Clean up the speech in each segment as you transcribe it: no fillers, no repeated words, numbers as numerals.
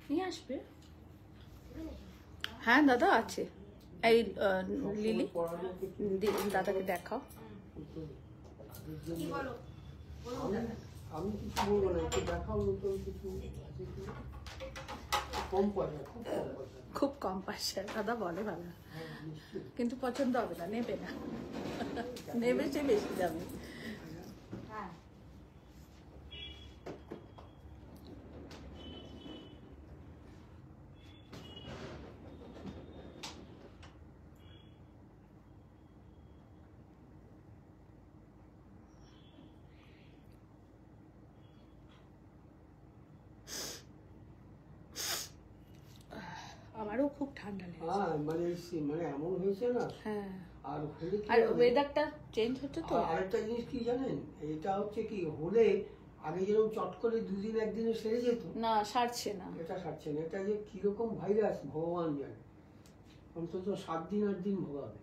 নিয়ে আসবে। হ্যাঁ দাদা আছে। এই লিলি দাদাকে দেখাও। আমি কিছু বলবো না, একটু দেখাও নতুন কিছু আছে কি? কম পয়সা, খুব কম পয়সা দাদা বলে ভালো, কিন্তু পছন্দ হবে না, নেবে না, নেবে সে বেশি দামে। আমারও খুব ঠান্ডা লেগেছে। হ্যাঁ মানে এমন হয়েছে না। হ্যাঁ আর ওয়েদারটা চেঞ্জ হচ্ছে তো। আরেকটা জিনিস কি জানেন, এটা হচ্ছে কি হলে আগে যেরকম চট করে দুদিন একদিনে সেরে যেত, না সারছে না, এটা সারছে না। এটা যে কিরকম ভাইরাস ভগবান জানে, অন্তত 7 দিন 8 দিন ভোগাবে।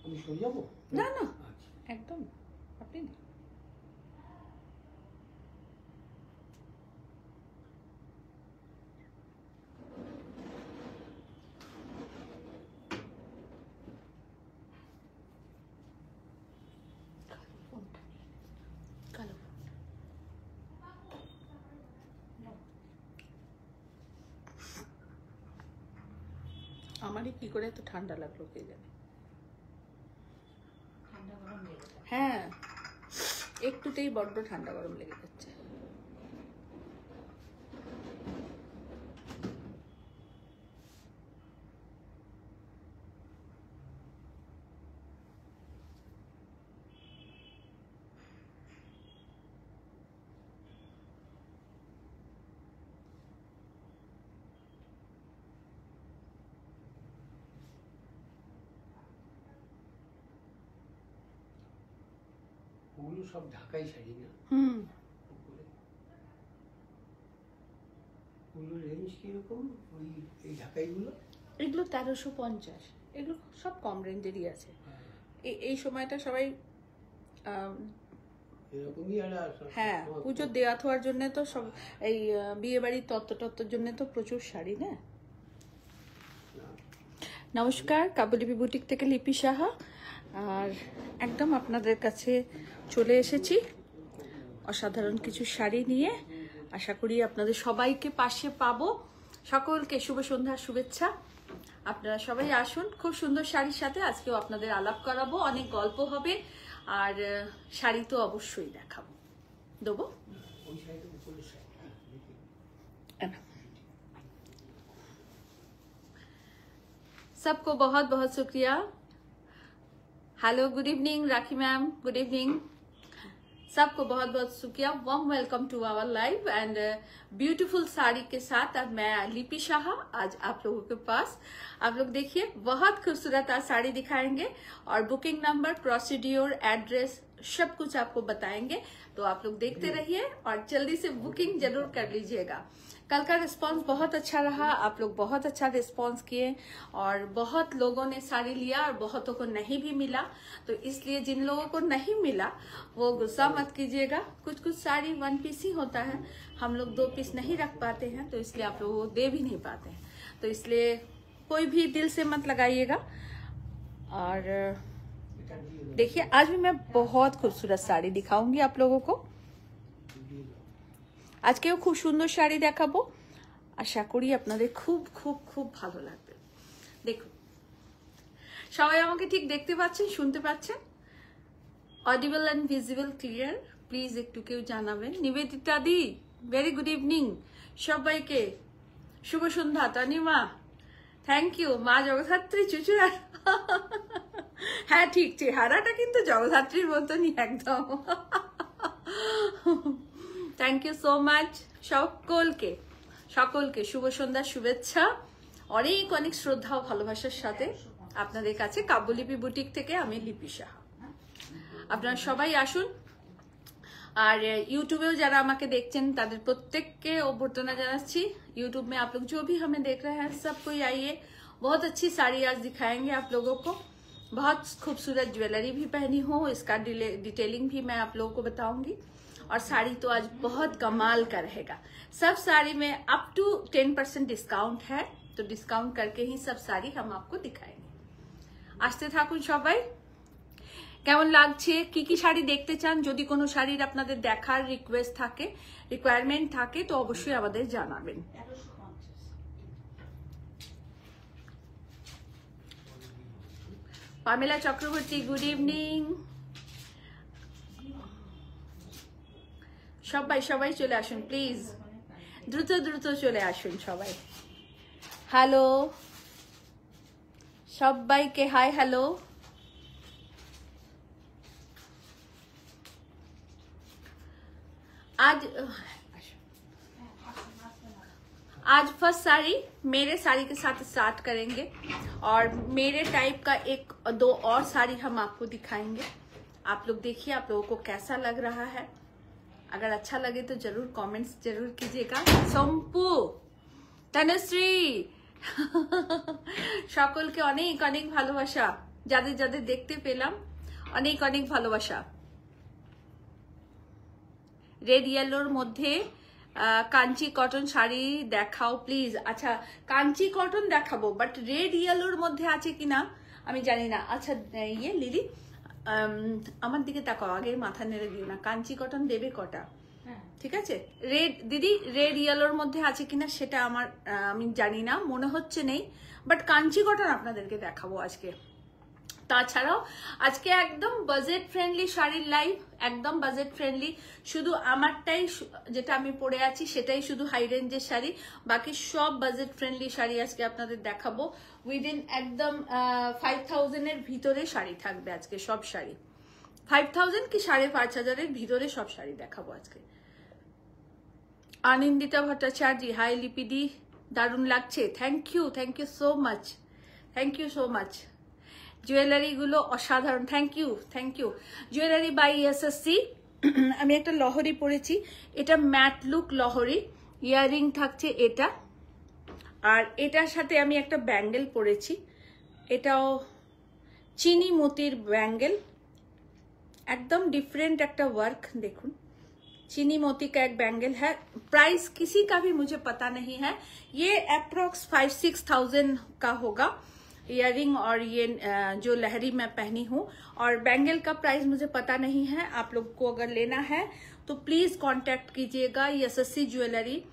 আমি সরে যাবো? না না একদম আপনি না। আমারই কি করে এত ঠান্ডা লাগলো কে জানে। হ্যাঁ একটুতেই বড্ড ঠান্ডা গরম লেগে যাচ্ছে। ওগুলো সব ঢাকাই শাড়ি না? ওগুলো রেঞ্জ কিরকম ওই এই ঢাকাইগুলো? এগুলো 1350, এগুলো সব কম রেঞ্জেরই আছে। এই সময়টা সবাই এরকমই। হ্যাঁ পুজো দেওয়া থার জন্য তো সব এই বিয়ে বাড়ির তত্ত্বর জন্য তো প্রচুর শাড়ি না। নমস্কার, কাবুলিপি বুটিক থেকে লিপি সাহা, আর একদম আপনাদের কাছে চলে এসেছি অসাধারণ কিছু শাড়ি নিয়ে। আশা করি আপনাদের সবাইকে পাশে পাবো। সকলকে শুভ সন্ধ্যার শুভেচ্ছা। আপনারা সবাই আসুন, খুব সুন্দর শাড়ির সাথে আজকেও আপনাদের আলাপ করাবো, অনেক গল্প হবে, আর শাড়ি তো অবশ্যই দেখাবো। দেবো सबको बहुत बहुत शुक्रिया। Hello good evening Rakhi ma'am, good evening. सबको बहुत बहुत शुक्रिया, warm welcome to our live and beautiful sari के साथ अब मैं लिपि शाह आज आप लोगों के पास। आप लोग देखिए बहुत खूबसूरत आज साड़ी दिखाएंगे और बुकिंग नंबर, प्रोसीड्योर, एड्रेस सब कुछ आपको बताएंगे, तो आप लोग देखते रहिए और जल्दी से बुकिंग जरूर कर लीजिएगा। कल का रिस्पांस बहुत अच्छा रहा, आप लोग बहुत अच्छा रिस्पांस किए और बहुत लोगों ने साड़ी लिया और बहुतों को नहीं भी मिला, तो इसलिए जिन लोगों को नहीं मिला वो गुस्सा मत कीजिएगा। कुछ कुछ साड़ी 1 पीस ही होता है, हम लोग 2 पीस नहीं रख पाते हैं, तो इसलिए आप लोगों को दे भी नहीं पाते हैं, तो इसलिए कोई भी दिल से मत लगाइएगा। और देखिए आज भी मैं बहुत खूबसूरत साड़ी दिखाऊंगी आप लोगों को। আজকেও খুব সুন্দর শাড়ি দেখাবো, আশা করি আপনাদের খুব খুব খুব ভালো লাগবে। দেখুন সবাই আমাকে ঠিক দেখতে পাচ্ছেন, শুনতে পাচ্ছেন? Audible and visible clear? Please একটু কেউ জানাবেন। নিবেদিতা দি ভেরি গুড ইভিনিং সবাইকে, শুভ সন্ধ্যা। Tanima thank you. মা জগদ্ধাত্রী চুচুড়া, হ্যাঁ ঠিক, চেহারাটা কিন্তু জগদ্ধাত্রীর মতনই একদম। Thank you so much. সকলকে সকলকে শুভ সন্ধ্যার শুভেচ্ছা, অনেক অনেক শ্রদ্ধা ও ভালোবাসার সাথে আপনাদের কাছে কাব্যলিপি বুটিক থেকে আমি লিপি সাহা। আপনারা সবাই আসুন, और यूट्यूब যারা আমাকে দেখছেন তাদের প্রত্যেককে অভ্যর্থনা জানাচ্ছি। यूट्यूब में आप लोग जो भी हमें देख रहे हैं सब कोई आइए, बहुत अच्छी साड़ी आज दिखाएंगे आप लोगों को। बहुत खूबसूरत ज्वेलरी भी पहनी हूँ, इसका डिटेलिंग भी मैं आप लोगों को बताऊंगी। और साड़ी तो आज बहुत कमाल का रहेगा। सब साड़ी में अप टू 10% डिस्काउंट है, तो डिस्काउंट करके ही सब साड़ी हम आपको दिखाएंगे। আসতে থাকুন সবাই। কেমন লাগছে, কি কি শাড়ি দেখতে চান, যদি কোনো শাড়ির আপনাদের দেখার রিকোয়ারমেন্ট থাকে তো অবশ্যই আমাদের জানাবেন। Pamela Chakraborty, good evening. সবাই সবাই চলে আসুন প্লিজ, দ্রুত দ্রুত চলে আসুন সবাই। হ্যালো সবাইকে, হাই হ্যালো। आज फर्स्ट साड़ी मेरे साड़ी के साथ स्टार्ट करेंगे और मेरे टाइप का एक दो और साड़ी हम आपको दिखाएंगे। आप लोग देखिए आप लोगों को कैसा लग रहा है। अगर अच्छा लगे तो जरूर कमेंट्स जरूर कीजिएगा। सम्पू, तनुश्री সকলকে অনেক অনেক ভালোবাসা, যাদের যাদের দেখতে পেলাম অনেক অনেক ভালোবাসা। রেড ইয়েলোর মধ্যে কাঞ্চি কটন শাড়ি দেখাও প্লিজ। আচ্ছা কাঞ্চি কটন দেখাবো, বাট রেড ইয়েলোর মধ্যে আছে কিনা আমি জানি না। আচ্ছা ইয়ে লিলি আমার দিকে তাকাও, আগে মাথা নেড়ে দিও না। কাঞ্চি কটন দেবে কটা? ঠিক আছে রেড দিদি, রেড ইয়েলোর মধ্যে আছে কিনা সেটা আমি জানি না, মনে হচ্ছে নেই, বাট কাঞ্চি কটন আপনাদেরকে দেখাবো আজকে। তাছাড়াও আজকে একদম বাজেট ফ্রেন্ডলি শাড়ির লাইভ, একদম বাজেট ফ্রেন্ডলি। শুধু আমারটাই যেটা আমি পরে আছি সেটাই শুধু হাই রেঞ্জের শাড়ি, বাকি সব বাজেট ফ্রেন্ডলি শাড়ি আজকে আপনাদের দেখাবো। উইদিন একদম 5000 এর ভিতরে শাড়ি থাকবে আজকে, সব শাড়ি 5000 কি 5500 ভিতরে সব শাড়ি দেখাবো আজকে। আনন্দিতা ভট্টাচার্য, হাই লিপিদি, দারুণ লাগছে, thank you so much, thank you so much. Jewellery গুলো অসাধারণ, thank you. Jewellery by SSC. আমি একটা লহরি পরেছি, এটা ম্যাট লুক লহরি, ইয়াররিং থাকছে এটা, আর এটার সাথে আমি একটা ব্যাঙ্গেল পরেছি, এটাও চিনি মোতির ব্যাঙ্গেল, एकदम डिफरेंट একটা वर्क। देखो चीनी मोती का एक बैंगल है, प्राइस किसी का भी मुझे पता नहीं है, ये अप्रोक्स 5-6,000 का होगा इयररिंग, और ये जो लहरी मैं पहनी हूँ, और बैंगल का प्राइस मुझे पता नहीं है। आप लोग को अगर लेना है तो प्लीज कांटेक्ट कीजिएगा। Yashasvi jewellery,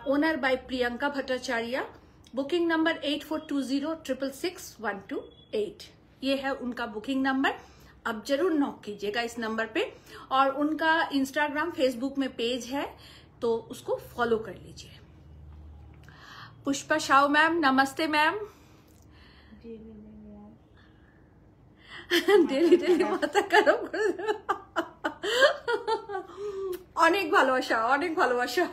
owner by Priyanka Bhattacharya, booking number 8420666128, ये है उनका बुकिंग नंबर। अब जरूर नॉक कीजिएगा इस नंबर पे, और उनका इंस्टाग्राम फेसबुक में पेज है तो उसको फॉलो कर लीजिए। पुष्पा शाह मैम, नमस्ते मैम। डेली डेली माथा খারাপ করে অনেক ভালোবাসা, অনেক ভালোবাসা।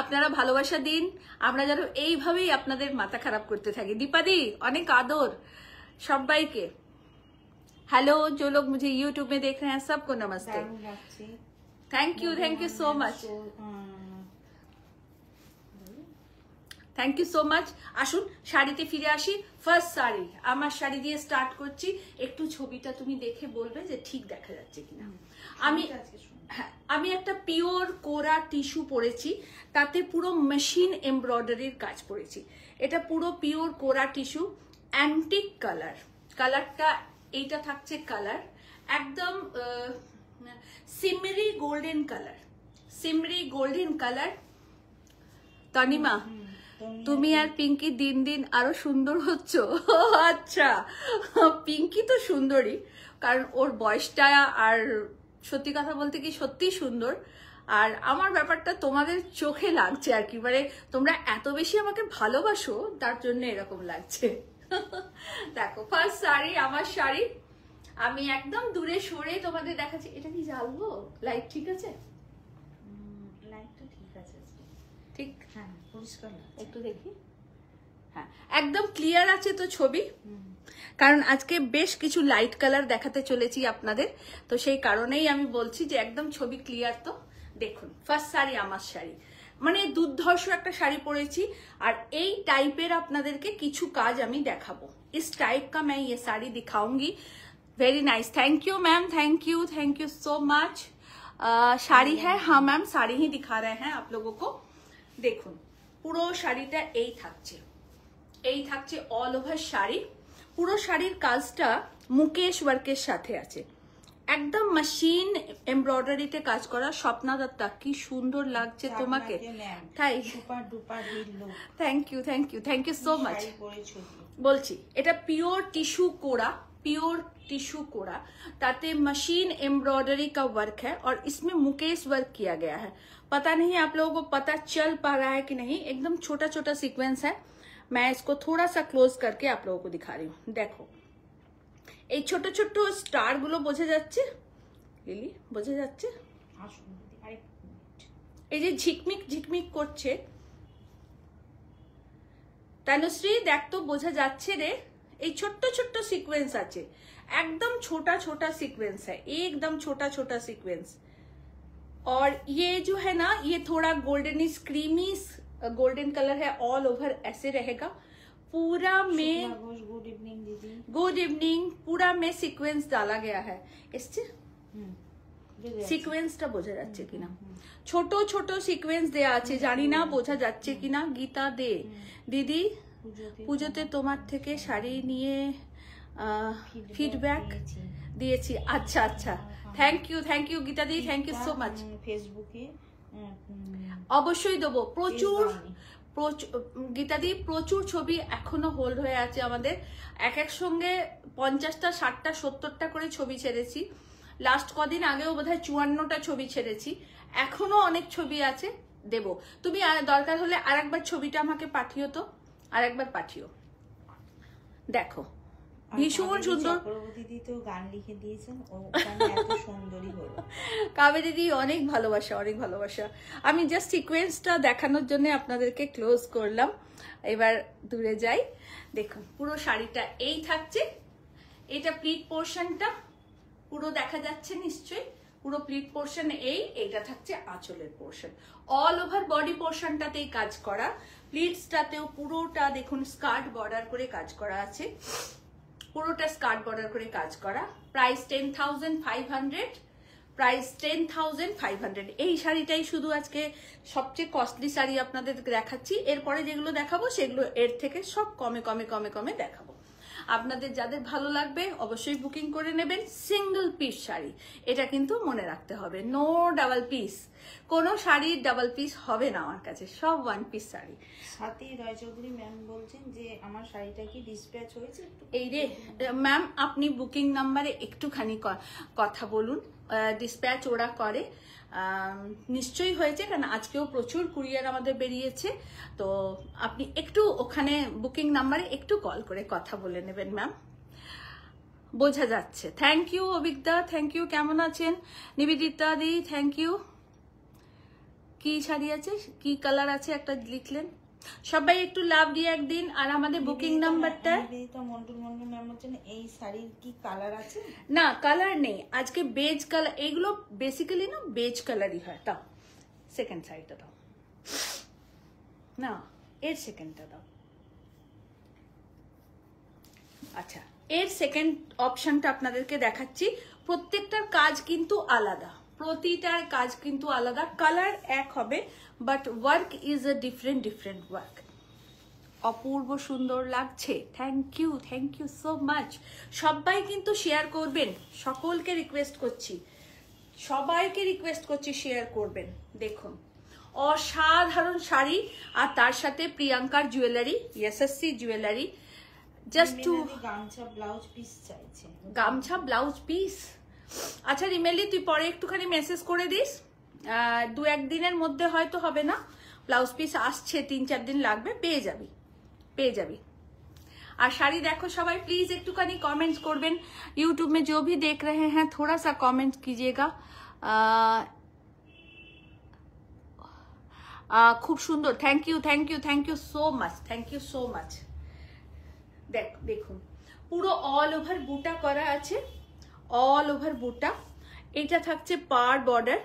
আপনারা ভালোবাসা দিন, আমরা যেন এইভাবেই আপনাদের মাথা খারাপ করতে থাকি। দীপাদি অনেক আদর সবাইকে। हेलो जो लोग मुझे YouTube में देख रहे हैं सबको नमस्ते, thank you so much, thank you so much. आसुन शाड़ीते फिरे आसि। फार्स्ट शाड़ी आमार शाड़ी दिए स्टार्ट करছি। একটু ছবিটা তুমি দেখে বলবে যে ঠিক দেখা যাচ্ছে কিনা। আমি একটা পিওর কোরা টিস্যু পরেছি, তাতে পুরো মেশিন এমব্রয়ডারির কাজ পরেছি। এটা পুরো পিওর কোরা টিস্যু, অ্যান্টিক কালার, কালারটা এইটা থাকছে কালার একদম shimmery golden colour, shimmery golden colour. Tanima তুমি আর পিঙ্কি দিন দিন আরো সুন্দর হচ্ছ। আচ্ছা পিঙ্কি তো সুন্দরী, কারণ ওর বয়সটা, আর সত্যি কথা বলতে কি সত্যি সুন্দর। আর আমার ব্যাপারটা তোমাদের চোখে লাগছে আর কি, মানে তোমরা এত বেশি আমাকে ভালোবাসো তার জন্য এরকম লাগছে। দেখো ফার্স্ট শাড়ি, আমার শাড়ি, আমি একদম দূরে সরে তোমাদের দেখাচ্ছি। এটা কি জ্বালবো? লাইট ঠিক আছে? লাইটটা ঠিক আছে, ঠিক, হ্যাঁ পরিষ্কার লাগছে। একটু দেখি, হ্যাঁ একদম ক্লিয়ার আছে তো ছবি, কারণ আজকে বেশ কিছু লাইট কালার দেখাতে চলেছি আপনাদের, তো সেই কারণেই আমি বলছি যে একদম ছবি ক্লিয়ার। তো দেখুন ফার্স্ট শাড়ি আমার শাড়ি, মানে দুর্ধর্ষ একটা শাড়ি পরেছি, আর এই টাইপের আপনাদেরকে কিছু কাজ আমি দেখাবো। इस टाइप का मैं ये साड़ी दिखाऊंगी। Very nice, thank you ma'am, thank you so much. Sari है, हाँ मैम শাড়ি ही दिखा रहे हैं आप लोगों को। দেখুন পুরো শাড়িটা এই থাকছে অল ওভার শাড়ি। পুরো শাড়ির কাজটা মুকেশ ওয়ার্কের সাথে আছে, একদম মেশিন এমব্রয়ডারিতে কাজ করা। স্বপ্না দত্তা কি সুন্দর লাগছে তোমাকে, তাই থ্যাংক ইউ সো মাচ। বলছি এটা পিওর टिश्यू कोड़ा, ताते मशीन एम्ब्रॉयडरी का वर्क है और इसमें मुकेश वर्क किया गया है। पता नहीं आप लोगों को पता चल पा रहा है कि नहीं, एकदम छोटा छोटा सीक्वेंस है। मैं इसको थोड़ा सा क्लोज करके आप लोगों को दिखा रही हूँ। देखो এই ছোট ছোট স্টার গুলো বোঝা যাচ্ছে, লিলি বোঝা যাচ্ছে, এই যে ঝিকমিক ঝিকমিক করছে। তানুশ্রী দেখ তো বোঝা যাচ্ছে রে, এই ছোট্ট ছোট্ট সিকোয়েন্স আছে, एकदम छोटा छोटा सीक्वेंस है, एकदम छोटा छोटा सीक्वेंस। और ये जो है ना ये थोड़ा गोल्डनिश क्रीमी गोल्डन कलर है, ऑल ओवर ऐसे रहेगा पूरा में। गुड इवनिंग, पूरा में सीक्वेंस डाला गया है। इससे সিকোয়েন্সটা বোঝা যাচ্ছে কিনা, ছোট ছোট সিকোয়েন্স দেয়া আছে, জানি না বোঝা যাচ্ছে কিনা। গীতা দে দিদি, পুজোতে তোমার থেকে শাড়ি নিয়ে ফিডব্যাক দিয়েছি। আচ্ছা আচ্ছা, thank you Gita di, thank you so much. ফেসবুকে অবশ্যই দেবো, প্রচুর গীতা দি প্রচুর ছবি এখনো হোল্ড হয়ে আছে আমাদের। এক সঙ্গে 50টা 60টা 70টা করে ছবি ছেড়েছি। লাস্ট কদিন আগেও বোধহয় 54টা ছবি ছেড়েছি, এখনো অনেক ছবি আছে দেব। তুমি দরকার হলে আরেকবার ছবিটা আমাকে পাঠিও, তো আরেকবার পাঠিও। দেখো ভীষণ সুন্দর, দিদি তো গান লিখে দিয়েছেন, এত সুন্দরই হলো। কাবেরী দিদি অনেক ভালোবাসা। আমি জাস্ট সিকোয়েন্সটা দেখানোর জন্য আপনাদেরকে ক্লোজ করলাম। এবার দূরে যাই। দেখুন পুরো শাড়িটা এই থাকছে, এটা প্লিট পোর্শনটা পুরো দেখা যাচ্ছে নিশ্চয়ই, পুরো প্লিট পোর্শন এইটা থাকছে আঁচলের পোর্শন। অল ওভার বডি পোর্শনটাতেই কাজ করা, প্লিটসটাতেও পুরোটা দেখুন স্কার্ট বর্ডার করে কাজ করা আছে, পুরোটা স্কার্ট বর্ডার করে কাজ করা। Price 10,500, price 10,500। এই শাড়িটাই শুধু আজকে সবচেয়ে কস্টলি শাড়ি আপনাদের দেখাচ্ছি, এরপরে যেগুলো দেখাবো সেগুলো এর থেকে সব কমে দেখাবো। আপনাদের যাদের ভালো লাগবে অবশ্যই বুকিং করে নেবেন। সিঙ্গেল পিস শাড়ি, এটা কিন্তু মনে রাখতে হবে, নো ডাবল পিস, কোনো শাড়ির ডাবল পিস হবে না আমার কাছে, সব ওয়ান পিস শাড়ি। সাথী রায়চৌধুরী ম্যাম বলছেন যে আমার শাড়িটা কি ডিসপ্যাচ হয়েছে? এই রে ম্যাম, আপনি বুকিং নাম্বারে একটুখানি কথা বলুন, ডিসপ্যাচ ওরা করে, নিশ্চয়ই হয়েছে, কারণ আজকেও প্রচুর কুরিয়ার আমাদের বেরিয়েছে। তো আপনি একটু ওখানে বুকিং নাম্বারে একটু কল করে কথা বলে নেবেন ম্যাম, বোঝা যাচ্ছে। থ্যাংক ইউ অভিজ্ঞতা, থ্যাংক ইউ। কেমন আছেন নিবেদিতা দি, থ্যাংক ইউ। কি শাড়ি আছে, কি কালার আছে একটা লিখলেন। সবাই একটু লাভ দিয়ে একদিন। আর আমাদের বুকিং নাম্বারটা মন্ডল ম্যাম বলছেন এই শাড়ির কি কালার আছে? না কালার নেই আজকে, বেজ কালার, এগুলো বেসিক্যালি না বেজ কালারই হয়। তাও সেকেন্ড শাড়িটা দাও না, এর সেকেন্ডটা দাও। আচ্ছা, এর সেকেন্ড অপশনটা আপনাদেরকে দেখাচ্ছি। প্রত্যেকটার কাজ কিন্তু আলাদা, প্রতিটার কাজ কিন্তু আলাদা, কালার এক হবে but work is a different work. অপূর্ব সুন্দর লাগছে, থ্যাংক ইউ সো মাচ। সবাই কিন্তু শেয়ার করবেন, সকলকে রিকোয়েস্ট করছি, সবাইকে রিকোয়েস্ট করছি শেয়ার করবেন। দেখুন অসাধারণ শাড়ি, আর তার সাথে প্রিয়াঙ্কার jewellery, SSC jewellery. Just two গামছা ব্লাউজ পিস চাইছে, গামছা ব্লাউজ পিস। আচ্ছা রিমেলি, তুই পরে একটুখানি মেসেজ করে দিস, 2-1 দিনের মধ্যে হয়তো হবে না, ব্লাউজ পিস আসছে, 3-4 দিন লাগবে, পেয়ে যাবি। আর শাড়ি দেখো সবাই, প্লিজ একটুখানি कमेंट्स করবেন। यूट्यूब में जो भी देख रहे हैं थोड़ा सा कमेंट कीजिएगा। খুব সুন্দর, thank you thank you thank you so much, thank you so much. দেখুন পুরো অল ওভার বুটা করা আছে, ऑल ओवर बूटा। এটা থাকছে पार बॉर्डर,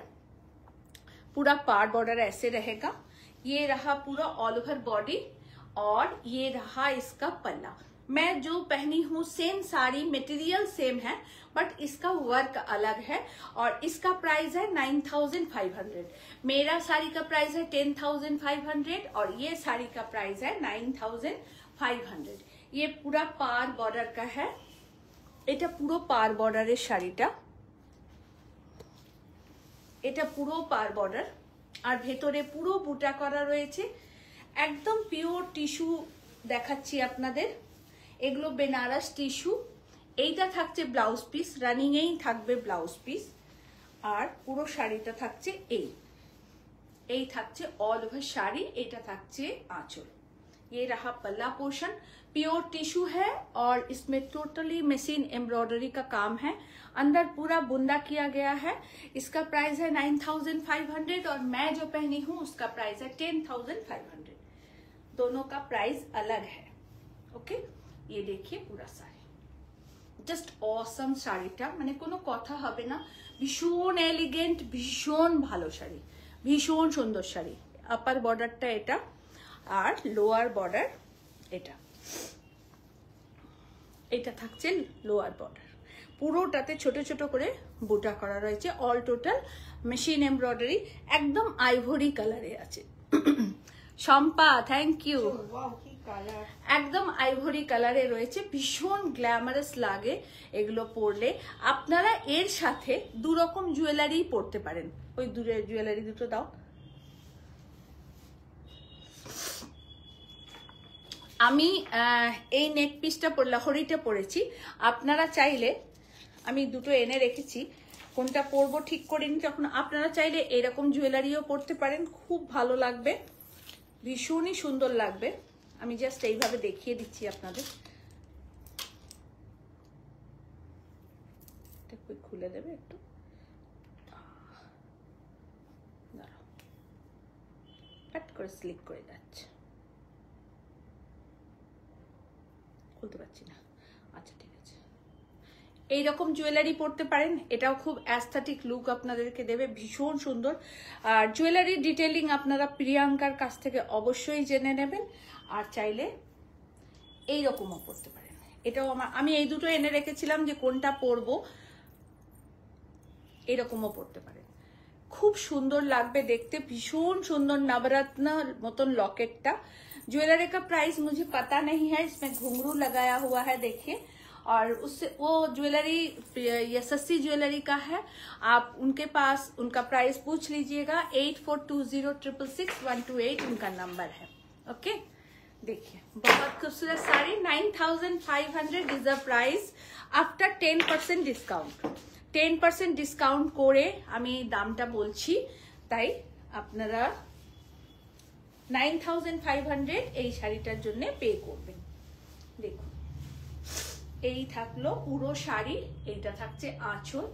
पूरा पार बॉर्डर ऐसे रहेगा। ये रहा पूरा ऑल ओवर बॉडी और ये रहा इसका पल्ला। मैं जो पहनी हूँ सेम साड़ी, मटेरियल सेम है बट इसका वर्क अलग है और इसका प्राइस है 9500। मेरा साड़ी का प्राइस है 10500 और ये साड़ी का प्राइस है 9500। ये पूरा पार बॉर्डर का है, এটা পুরো পার বর্ডারের শাড়িটা, এটা পুরো পার বর্ডার আর ভেতরে পুরো বুটা করা রয়েছে, একদম পিওর টিস্যু দেখাচ্ছি আপনাদের, এগুলো বেনারস টিস্যু। এইটা থাকছে ব্লাউজ পিস, রানিং এই থাকবে ব্লাউজ পিস আর পুরো শাড়িটা থাকছে এই থাকছে অল ওভার শাড়ি, এটা থাকছে আঁচল। ये रहा पल्ला पोर्शन, प्योर टिश्यू है और इसमें टोटली मशीन एम्ब्रॉयडरी का काम है, अंदर पूरा बुंदा किया गया है। इसका प्राइस है 9500 और मैं जो पहनी हूँ उसका प्राइस है 10500। दोनों का प्राइस अलग है। ओके, ये देखिए पूरा साड़ी, জাস্ট অসম শাড়িটা, মানে কোনো কথা হবে না, ভীষণ এলিগেন্ট, ভীষণ ভালো শাড়ি, ভীষণ সুন্দর শাড়ি। আপার বর্ডারটা এটা আর লোয়ার বর্ডার এটা থাকছে লোয়ার বর্ডার। পুরোটাতে ছোট ছোট করে বুটা করা রয়েছে, অল টোটাল মেশিন এমব্রয়ডারি, একদম আইভরি কালারে আছে। শম্পা থ্যাংক ইউ, একদম আইভরি কালারে রয়েছে, ভীষণ গ্ল্যামারাস লাগে এগুলো পরলে। আপনারা এর সাথে দু রকম জুয়েলারি পরতে পারেন। ওই দূরে জুয়েলারি দুটো দাও। আমি এই নেক পিসটা লহরিটা পরেছি, আপনারা চাইলে, আমি দুটো এনে রেখেছি, কোনটা পরবো ঠিক করিনি, তখন আপনারা চাইলে এরকম জুয়েলারিও পরতে পারেন, খুব ভালো লাগবে, ভীষণই সুন্দর লাগবে। আমি জাস্ট এইভাবে দেখিয়ে দিচ্ছি আপনাদের, খুলে দেবে একটু, দাঁড়াও, কাট করে স্লিপ করে যাচ্ছে, খুলতে পারছি না। আচ্ছা ঠিক আছে, এইরকম জুয়েলারি পরতে পারেন, এটাও খুব অ্যাস্থেটিক লুক আপনাদেরকে দেবে, ভীষণ সুন্দর। আর জুয়েলারি ডিটেইলিং আপনারা প্রিয়াঙ্কার কাছ থেকে অবশ্যই জেনে নেবেন, আর চাইলে এইরকমও পরতে পারেন। এটাও আমি এই দুটো এনে রেখেছিলাম যে কোনটা পরবো, এরকমও পরতে পারেন, খুব সুন্দর লাগবে দেখতে, ভীষণ সুন্দর नवरत्न मतन लॉकेटটা। ज्वेलरी का प्राइस मुझे पता नहीं है, इसमें घुंघरू लगाया हुआ है देखिए, और उससे वो ज्वेलरी ये सस्ती ज्वेलरी का है। आप उनके पास उनका प्राइस पूछ लीजिएगा, 8420666128 उनका नंबर है। ओके, देखिए बहुत खूबसूरत sari, 9500 is the price after 10% discount. 10% discount করে আমি দামটা বলছি, তাই আপনারা 9500 এই শাড়িটার জন্য পে করবেন। দেখুন এই থাকলো পুরো শাড়ি, এইটা থাকছে আঁচল,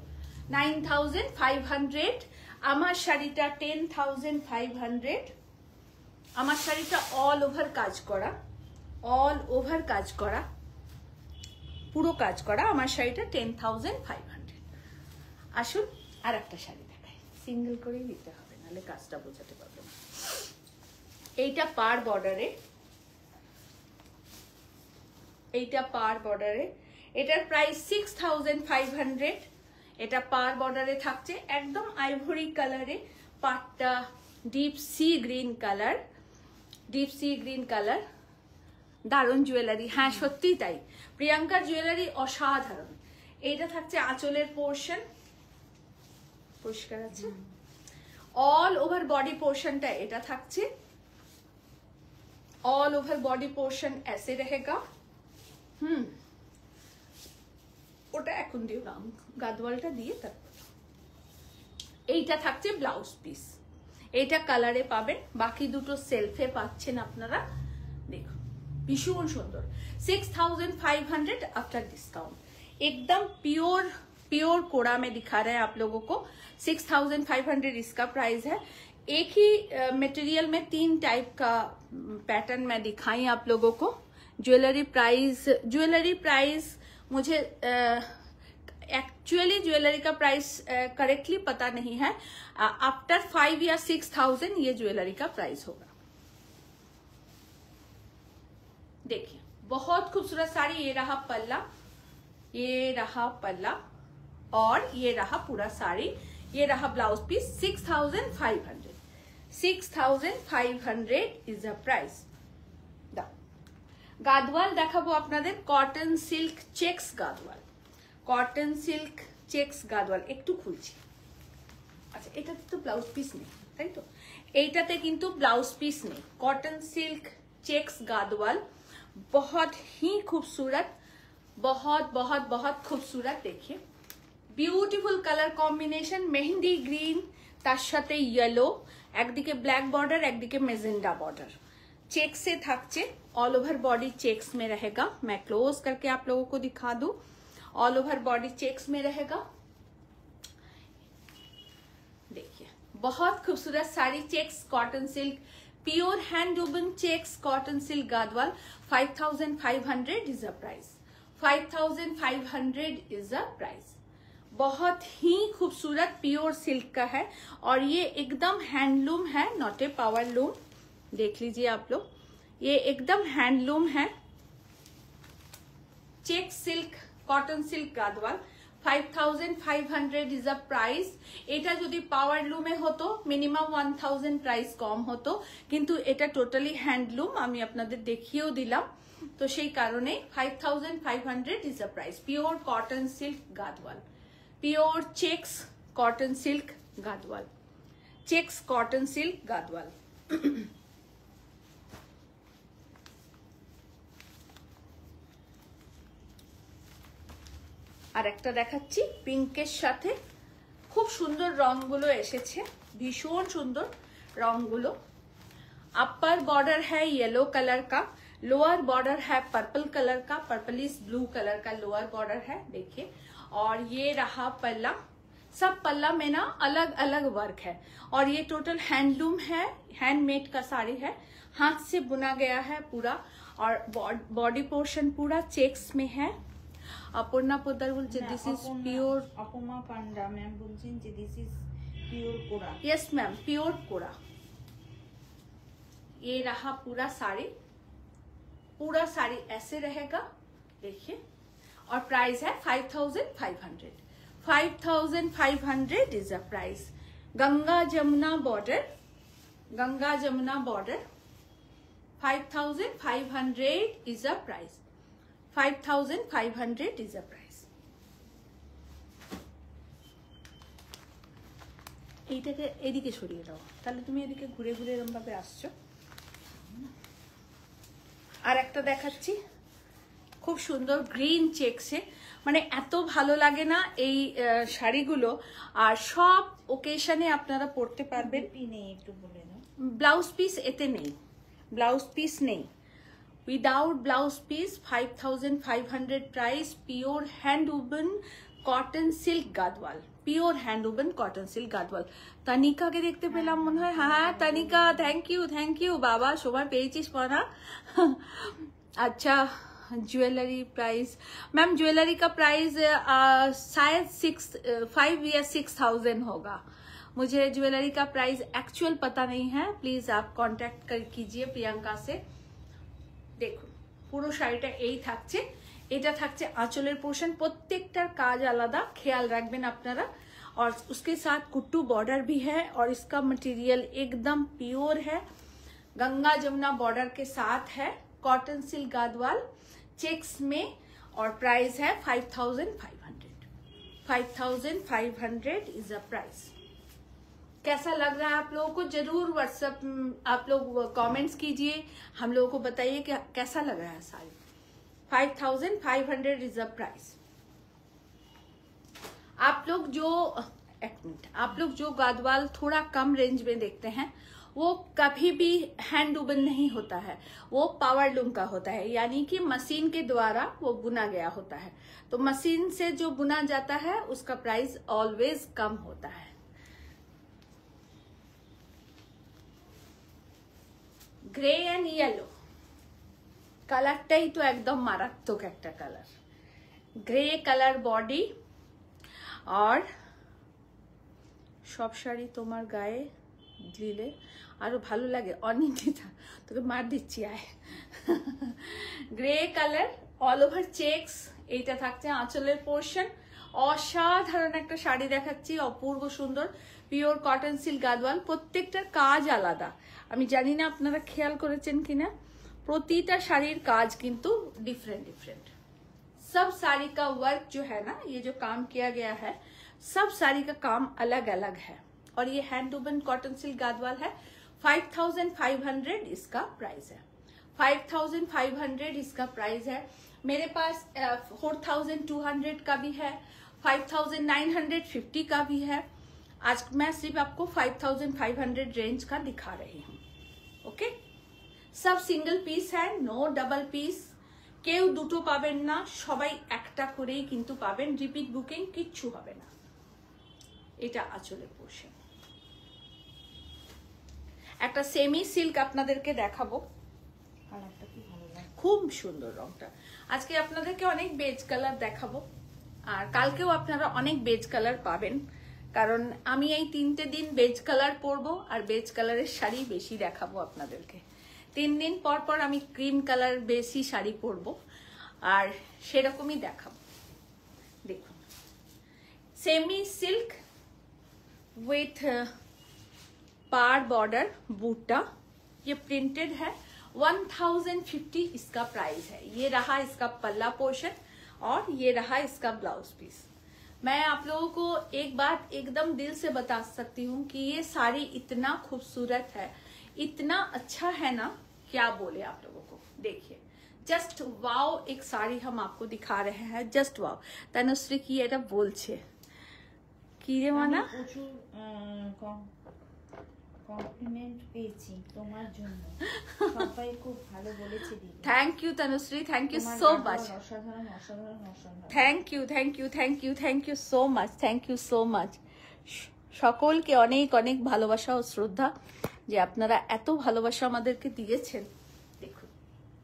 9500। আমার শাড়িটা 10500। আমার শাড়িটা অল ওভার কাজ করা, অল ওভার কাজ করা, পুরো কাজ করা। আমার শাড়িটা 10500। আসুন আর একটা শাড়ি দেখাই, সিঙ্গেল করেই দিতে হবে, নাহলে কাজটা বোঝাতে পারবো না। এইটা পার বর্ডারে, এইটা পার বর্ডারে, এটার প্রাইস 6500। এটা পার বর্ডারে থাকছে, একদম আইভরি কালারে, পাটটা deep sea green colour, deep sea green colour, দারুণ জুয়েলারি। হ্যাঁ সত্যি তাই, প্রিয়াঙ্কার জুয়েলারি অসাধারণ। এইটা থাকছে আঁচলের পোর্শন, পরিষ্কার আছে, অল ওভার বডি পোর্শনটা এটা থাকছে, ऑल ओवर बॉडी पोर्शन ऐसे रहेगा। ওটা এখন দিও না, গাদওয়ালটা দিয়ে তারপর। এইটা থাকছে ব্লাউজ পিস, এইটা কালারে পাবেন, বাকি দুটো সেলফে পাচ্ছেন আপনারা। দেখুন ভীষণ সুন্দর, 6500 आफ्टर डिस्काउंट, एकदम प्योर प्योर कोड़ा में दिखा रहे हैं आप लोगों को। 6500 इसका प्राइस है। एक ही मटेरियल में 3 टाइप का पैटर्न मैं दिखाई आप लोगों को। ज्वेलरी प्राइस मुझे एक्चुअली ज्वेलरी का प्राइस करेक्टली पता नहीं है। आफ्टर 5 या 6,000 ये ज्वेलरी का प्राइस होगा। देखिए बहुत खूबसूरत साड़ी। ये रहा पल्ला, ये रहा पल्ला और ये रहा पूरा साड़ी। ये रहा blouse piece. 6,500 is the price. Gadwal দেখাবো আপনাদের cotton silk checks Gadwal. Cotton silk checks Gadwal একটু খুলছি। আচ্ছা এটাতে তো ব্লাউজ পিস নেই, তাই তো? এইটাতে কিন্তু ব্লাউজ পিস নেই। কটন সিল্ক চেক্স গাদওয়াল बहुत ही खूबसूरत, बहुत बहुत बहुत खूबसूरत। देखिए beautiful colour combination, mehendi green তার সাথে ইয়েলো, একদিকে ব্ল্যাক বর্ডার একদিকে মেজেন্ডা बॉर्डर। चेक से থাকছে, ऑल ओवर बॉडी चेक्स में रहेगा। मैं क्लोज करके आप लोगों को दिखा दूं। ऑल ओवर बॉडी चेक्स में रहेगा। देखिए बहुत खूबसूरत sari, checks cotton silk, pure hand woven checks cotton silk Gadwal. 5,500 is the price. 5,500 is the price. बहुत ही खूबसूरत प्योर सिल्क का है और ये एकदम हैंडलूम है, नॉट ए पावर लूम। देख लीजिए आप लोग, ये एकदम हैंडलूम है। Check silk cotton silk Gadwal. 5,500 is a price. এটা যদি পাওয়ার লুমে হতো মিনিমাম 1,000 প্রাইস কম হতো, কিন্তু এটা টোটালি হ্যান্ডলুম, আমি আপনাদের দেখিয়েও দিলাম। তো সেই কারণে 5,500 is a price. Pure cotton silk Gadwal, pure checks cotton silk Gadwal, checks cotton silk Gadwal. আর একটা দেখাচ্ছি পিঙ্কের সাথে। খুব সুন্দর রংগুলো এসেছে, ভীষণ সুন্দর রংগুলো। अपर बॉर्डर है येलो कलर का, लोअर बॉर्डर है पर्पल कलर का, पर्पलिश ब्लू कलर का लोअर बॉर्डर है। देखिए और ये रहा पल्ला। सब पल्ला में ना अलग अलग वर्क है और ये टोटल हैंडलूम है, हैंडमेड का साड़ी है, हाथ से बुना गया है पूरा। और बॉडी पोर्शन पूरा चेक्स में है। अपूर्णा पोद्दार बोलছে this is pure. Apuma Panda ma'am बोलছেন যে this is pure kora. Yes ma'am, pure kora. ये रहा पूरा साड़ी, पूरा साड़ी ऐसे रहेगा। देखिए और प्राइस है 5,500। 5,500 is a price. Ganga Jamuna border, Ganga Jamuna border. 5,500 is a price. 5,500 is a price। এইটাকে এদিকে সরিয়ে দাও, তাহলে তুমি এদিকে ঘুরে ঘুরে এরকম ভাবে আসছো। আর একটা দেখাচ্ছি খুব সুন্দর গ্রিন চেকসে, মানে এত ভালো লাগে না এই শাড়িগুলো। আর সব ওকেশনে আপনারা পরতে পারবেন। একটু বলে দাও। ব্লাউজ পিস এতে নেই, ব্লাউজ পিস নেই। Without blouse piece 5,500 price. Pure hand woven cotton silk Gadwal, pure hand woven cotton silk Gadwal. Tanika के देखते পেলাম মনে হয়। হ্যাঁ तनिका, थैंक यू बाबा, সময় পেয়েছিস পড়া। अच्छा ज्वेलरी प्राइस मैम, ज्वेलरी का प्राइस शायद 5 या 6,000 होगा। मुझे ज्वेलरी का प्राइस एक्चुअल पता नहीं है, प्लीज आप कांटेक्ट कीजिए प्रियंका से। দেখুন পুরো শাড়িটা এই থাকছে, এটা থাকছে আঁচলের পোর্শন, প্রত্যেকটার কাজ আলাদা, খেয়াল রাখবেন আপনারা। और उसके साथ कुट्टू बॉर्डर भी है और इसका मटेरियल एकदम प्योर है, गंगा जमुना बॉर्डर के साथ है। कॉटन सिल्क गादवाल चेक्स में और प्राइस है 5,500। 5,500 इज अ प्राइस। कैसा लग रहा है आप लोगों को? जरूर व्हाट्सएप आप लोग कमेंट्स कीजिए, हम लोगों को बताइए कि कैसा लग रहा है साड़ी। 5,500 is a price. आप लोग जो गादवाल थोड़ा कम रेंज में देखते हैं वो कभी भी हैंड वुवन नहीं होता है, वो पावर लूम का होता है, यानी कि मशीन के द्वारा वो बुना गया होता है। तो मशीन से जो बुना जाता है उसका प्राइस ऑलवेज कम होता है। গ্রে অ্যান্ড ইয়েলো কালারটাই তো একদম মারাত্মক একটা কালার। গ্রে কালার বডি, আর সব শাড়ি তোমার গায়ে দিলে আরো ভালো লাগে। অনিন্দিতা তোকে মার দিচ্ছি আয়। Grey colour all over checks, এইটা থাকছে আঁচলের পোর্শন। অসাধারণ একটা শাড়ি দেখাচ্ছি, অপূর্ব সুন্দর পিওর কটন সিল্ক গাদওয়াল। প্রত্যেকটার কাজ আলাদা, আমি জানি না আপনারা খেয়াল করেছেন কিনা, প্রতিটা শাড়ির কাজ কিন্তু डिफरेंट डिफरेंट। सब साड़ी का वर्क जो है ना, ये जो काम किया गया है, सब साड़ी का काम अलग अलग है। और ये हैंड वूवन कॉटन सिल्क गादवाल है। 5500 इसका प्राइस है। 5500 इसका प्राइस है। मेरे पास 4200 का भी है, 5950 का भी है। आज मैं सिर्फ आपको 5500 रेंज का दिखा रही हूँ। ओके, सब सिंगल পিস है, नो डबल পিস। কেউ দুটো পাবেন না, সবাই একটা করেই কিন্তু পাবেন। রিপিট বুকিং কিচ্ছু হবে না। এটা আঁচলের পোর্শন। একটা সেমি সিল্ক আপনাদেরকে দেখাবো, কালারটা কি ভালো লাগে, খুব সুন্দর রংটা। আজকে আপনাদেরকে অনেক বেজ কালার দেখাবো, আর কালকেও আপনারা অনেক বেজ কালার পাবেন, কারণ আমি এই 3টে দিন বেজ কালার পরবো আর বেজ কালারের শাড়ি বেশি দেখাবো আপনাদেরকে। 3 দিন পর পর আমি ক্রিম কালার বেশি শাড়ি পরবো আর সেরকমই দেখাবো। দেখুন, semi silk with paar border buta, ये प्रिंटेड है। 1050 इसका प्राइस है। ये रहा इसका पल्ला पोर्शन और ये रहा इसका ब्लाउज पीस। मैं आप लोगों को एक बात एकदम दिल से बता सकती हूँ कि ये साड़ी इतना खूबसूरत है, इतना अच्छा है ना, क्या बोले आप लोगों को। देखिए, जस्ट वाओ एक साड़ी हम आपको दिखा रहे हैं, जस्ट वाओ। तनुश्री की এটা বলছে কি রে মানা, প্রচুর কমপ্লিমেন্ট পেয়েছি তোমার জন্য, সবাই খুব ভালো বলেছে দিদি। Thank you Tanushree, thank you so much. অসাধারণ অসাধারণ অসাধারণ। Thank you thank you thank you thank you so much, thank you so much. সকলকে অনেক অনেক ভালোবাসা ও শ্রদ্ধা যে আপনারা এত ভালোবাসা আমাদেরকে দিয়েছেন। দেখুন,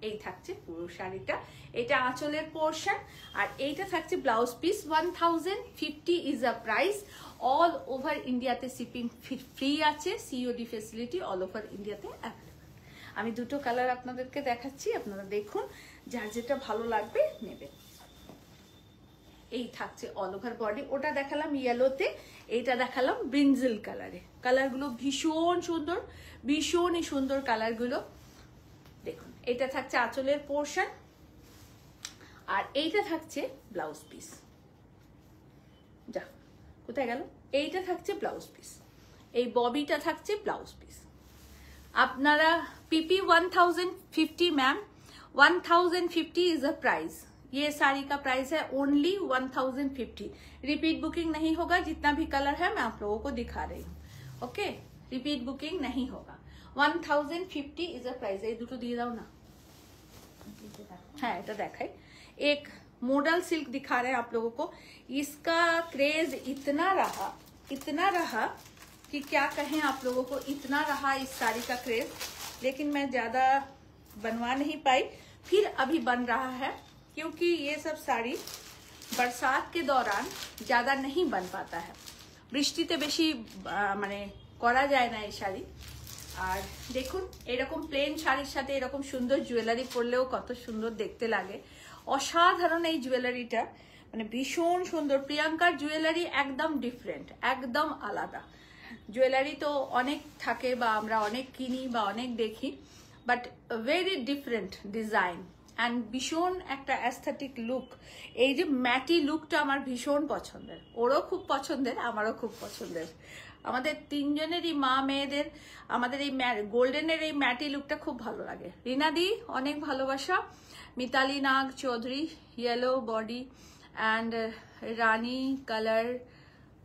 এই থাকছে পুরো শাড়িটা, এটা আঁচলের পোর্শন আর এইটা থাকছে blouse piece. 1050 is a price. All over ইন্ডিয়াতে শিপিং ফ্রি আছে, সিওডি ফেসিলিটি অল ওভার ইন্ডিয়াতে অ্যাভেলেবল। আমি দুটো কালার আপনাদেরকে দেখাচ্ছি, আপনারা দেখুন, যার যেটা ভালো লাগবে নেবেন। এই থাকছে অল ওভার বডি, ওটা দেখালাম ইয়েলোতে, এইটা দেখালাম ব্রিনজিল কালারে। কালারগুলো ভীষণ সুন্দর, ভীষণই সুন্দর কালারগুলো। দেখুন, এটা থাকছে আঁচলের পোর্শন আর এইটা থাকছে ব্লাউজ পিস। যা কোথায় গেল, এইটা থাকছে ব্লাউজ পিস, এই ববিটা থাকছে ব্লাউজ পিস। আপনারা PP 1050 ma'am, 1050 is a price. ये साड़ी का प्राइस है ओनली 1050। रिपीट बुकिंग नहीं होगा, जितना भी कलर है मैं आप लोगों को दिखा रही हूँ। ओके, रिपीट बुकिंग नहीं होगा। 1050 इज अ प्राइस। ये दुटो दिए दाओ ना, हाँ এটা দেখাই। एक मॉडल सिल्क दिखा रहे हैं आप लोगों को। इसका क्रेज इतना रहा कि क्या कहें आप लोगों को, इतना रहा इस साड़ी का क्रेज। लेकिन मैं ज्यादा बनवा नहीं पाई, फिर अभी बन रहा है, क्योंकि ये सब साड़ी बरसात के दौरान ज्यादा नहीं बन पाता है। বৃষ্টিতে বেশি মানে করা যায় না এই শাড়ি। আর দেখুন, এরকম প্লেন শাড়ির সাথে এরকম সুন্দর জুয়েলারি পরলেও কত সুন্দর দেখতে লাগে। অসাধারণ এই জুয়েলারিটা, মানে ভীষণ সুন্দর। প্রিয়াঙ্কার জুয়েলারি একদম ডিফারেন্ট, একদম আলাদা। জুয়েলারি তো অনেক থাকে বা আমরা অনেক কিনি বা অনেক দেখি, but very different design and ভীষণ একটা অ্যাস্থেটিক লুক। এই যে ম্যাটি লুকটা আমার ভীষণ পছন্দের, ওরও খুব পছন্দের, আমারও খুব পছন্দের। আমাদের তিনজনেরই মা মেয়েদের আমাদের এই গোল্ডেনের এই ম্যাটি লুকটা খুব ভালো লাগে। রিনাদি অনেক ভালোবাসা। Mitali Nag Chowdhury, yellow body and rani colour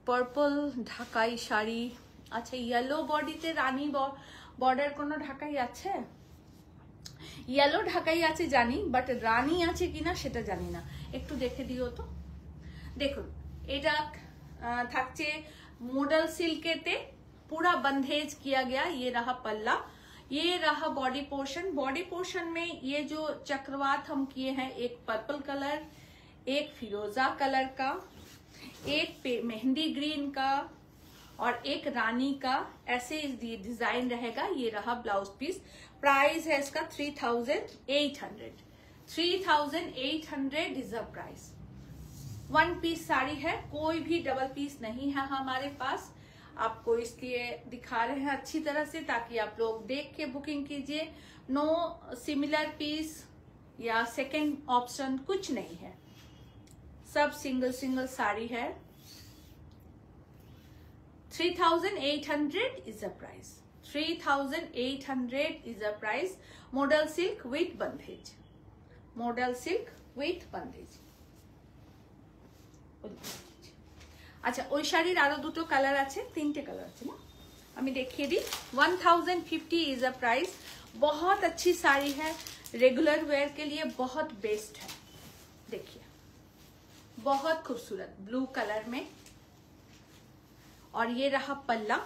purple Dhakai sari. আচ্ছা, ইয়েলো বডিতে রানী বর্ডার কোনো ঢাকাই আছে? ইয়েলো ঢাকাই আছে জানি, বাট রানী আছে কিনা সেটা জানি না, একটু দেখে দিও তো। দেখুন, এটা থাকছে मॉडल सिल्क पूरा बंधेज किया गया। ये रहा पल्ला, ये रहा बॉडी पोर्शन। बॉडी पोर्शन में ये जो चक्रवात हम किए हैं, एक पर्पल कलर, एक फिरोजा कलर का, एक मेहंदी ग्रीन का और एक रानी का, ऐसे डिजाइन रहेगा। ये रहा ब्लाउज पीस। प्राइस है इसका 3800। 3800 is the price. 1 piece sari है, कोई भी डबल पीस नहीं है हमारे पास। आपको इसलिए दिखा रहे हैं अच्छी तरह से ताकि आप लोग देख के बुकिंग कीजिए। नो सिमिलर पीस या सेकंड ऑप्शन कुछ नहीं है, सब सिंगल सिंगल साड़ी है। 3800 is the price. 3800 is the price. Modal silk with bandage. Modal silk with bandage. আচ্ছা, ওই শাড়ির আরো দুটো কালার আছে, 3টে কালার আছে না, আমি দেখিয়ে দিই। 1050 इज अ प्राइस। बहुत अच्छी साड़ी है, रेगुलर वेयर के लिए बहुत बेस्ट है। देखिए बहुत खूबसूरत ब्लू कलर में, और ये रहा पल्ला,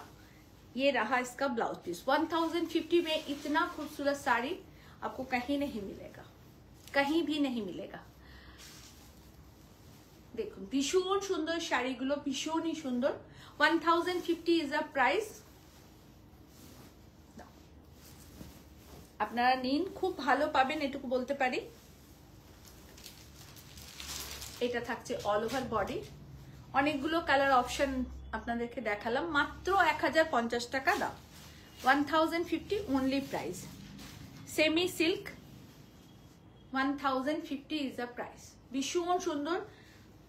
ये रहा इसका ब्लाउज पीस। 1050 में इतना खूबसूरत साड़ी आपको कहीं नहीं मिलेगा, कहीं भी नहीं मिलेगा। দেখুন ভীষণ সুন্দর শাড়িগুলো, ভীষণই সুন্দর। 1050 ইজ আ প্রাইস। আপনারা নিন, খুব ভালো পাবেন এটুকু বলতে পারি। এটা থাকছে অল ওভার বডি। অনেকগুলো কালার অপশন আপনাদেরকে দেখালাম, মাত্র 1050 টাকা দাম। 1050 only price. Semi silk 1050 is a price. ভীষণ সুন্দর,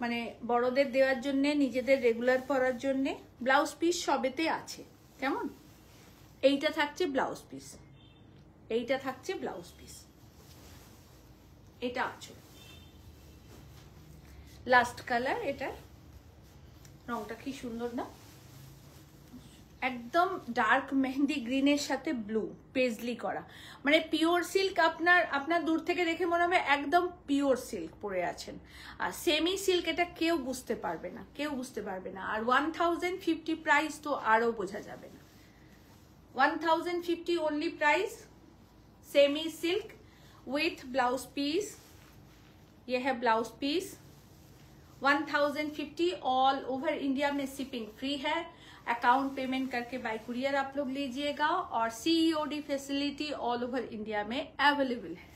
মানে বড়দের দেওয়ার জন্য, নিজেদের রেগুলার পরার জন্য। ব্লাউজ পিস সবেতে আছে, কেমন? এইটা থাকছে ব্লাউজ পিস, এইটা থাকছে ব্লাউজ পিস, এটা আঁচল। লাস্ট কালার, এটা রংটা কি সুন্দর না, একদম ডার্ক মেহেন্দি গ্রিনের সাথে ব্লু পেজলি করা, মানে পিওর সিল্ক। আপনার দূর থেকে দেখে মনে হবে একদম পিওর সিল্ক পরে আছেন। আর সেমি সিল্ক এটা কেউ বুঝতে পারবে না, কেউ বুঝতে পারবে না। আর 1050 प्राइस तो आरो বোঝা যাবে না। 1050 only price. Semi silk with blouse piece, ये है blouse piece. 1050 all over India में शिपिंग फ्री है। अकाउंट पेमेंट करके बाय कुरियर आप लोग लीजिएगा, और COD facility all over India में अवेलेबल है।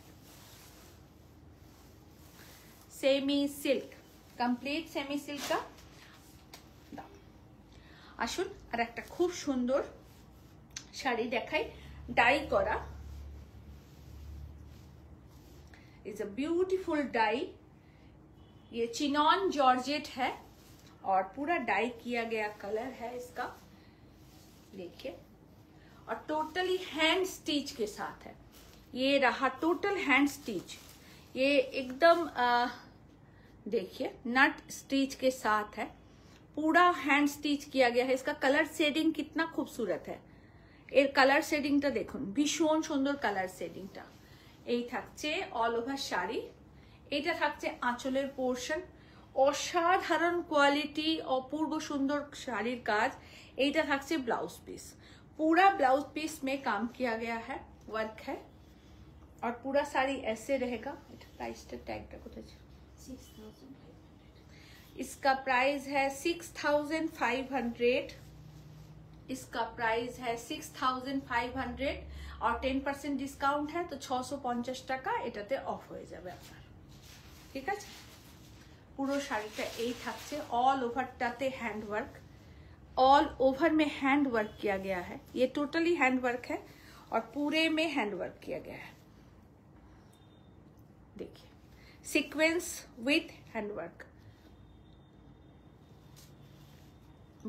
Semi silk, complete semi silk का दाम। আসুন আর একটা খুব সুন্দর শাড়ি দেখাই, ডাই করা। Is a beautiful dye. ये चिनॉन जॉर्जेट है और पूरा डाई किया गया कलर है इसका, देखिए। और टोटली हैंड स्टिच के साथ है। ये रहा टोटल हैंड स्टिच, ये एकदम देखिए नट स्टिच के साथ है, पूरा हैंड स्टिच किया गया है। इसका कलर शेडिंग कितना खूबसूरत है, एर कलर शेडिंगটা দেখুন, ভীষণ সুন্দর কালার শেডিংটা। এই থাকছে অল ওভার শাড়ি, এটা থাকছে আঁচলের পোর্শন। অসাধারণ কোয়ালিটি, অপূর্ব সুন্দর শাড়ির কাজ। এইটা থাকছে ब्लाउज पीस, पूरा ब्लाउज पीस में काम किया गया है, वर्क है। और पूरा साड़ी ऐसे रहेगा। प्राइस टैगটা কোথায়? 6500। इसका प्राइस है 6500। इसका प्राइस है 6500 और 10% डिस्काउंट है, तो 650 টাকা এটাতে অফ হয়ে যাবে আপনার। ঠিক আছে, পুরো শাড়িটা এই থাকছে। ऑल ओवरটাতে हैंड वर्क, ऑल ओवर में हैंड वर्क किया गया है। ये टोटली हैंड वर्क है और पूरे में हैंड वर्क किया गया है। देखिए सीक्वेंस विथ हैंड वर्क,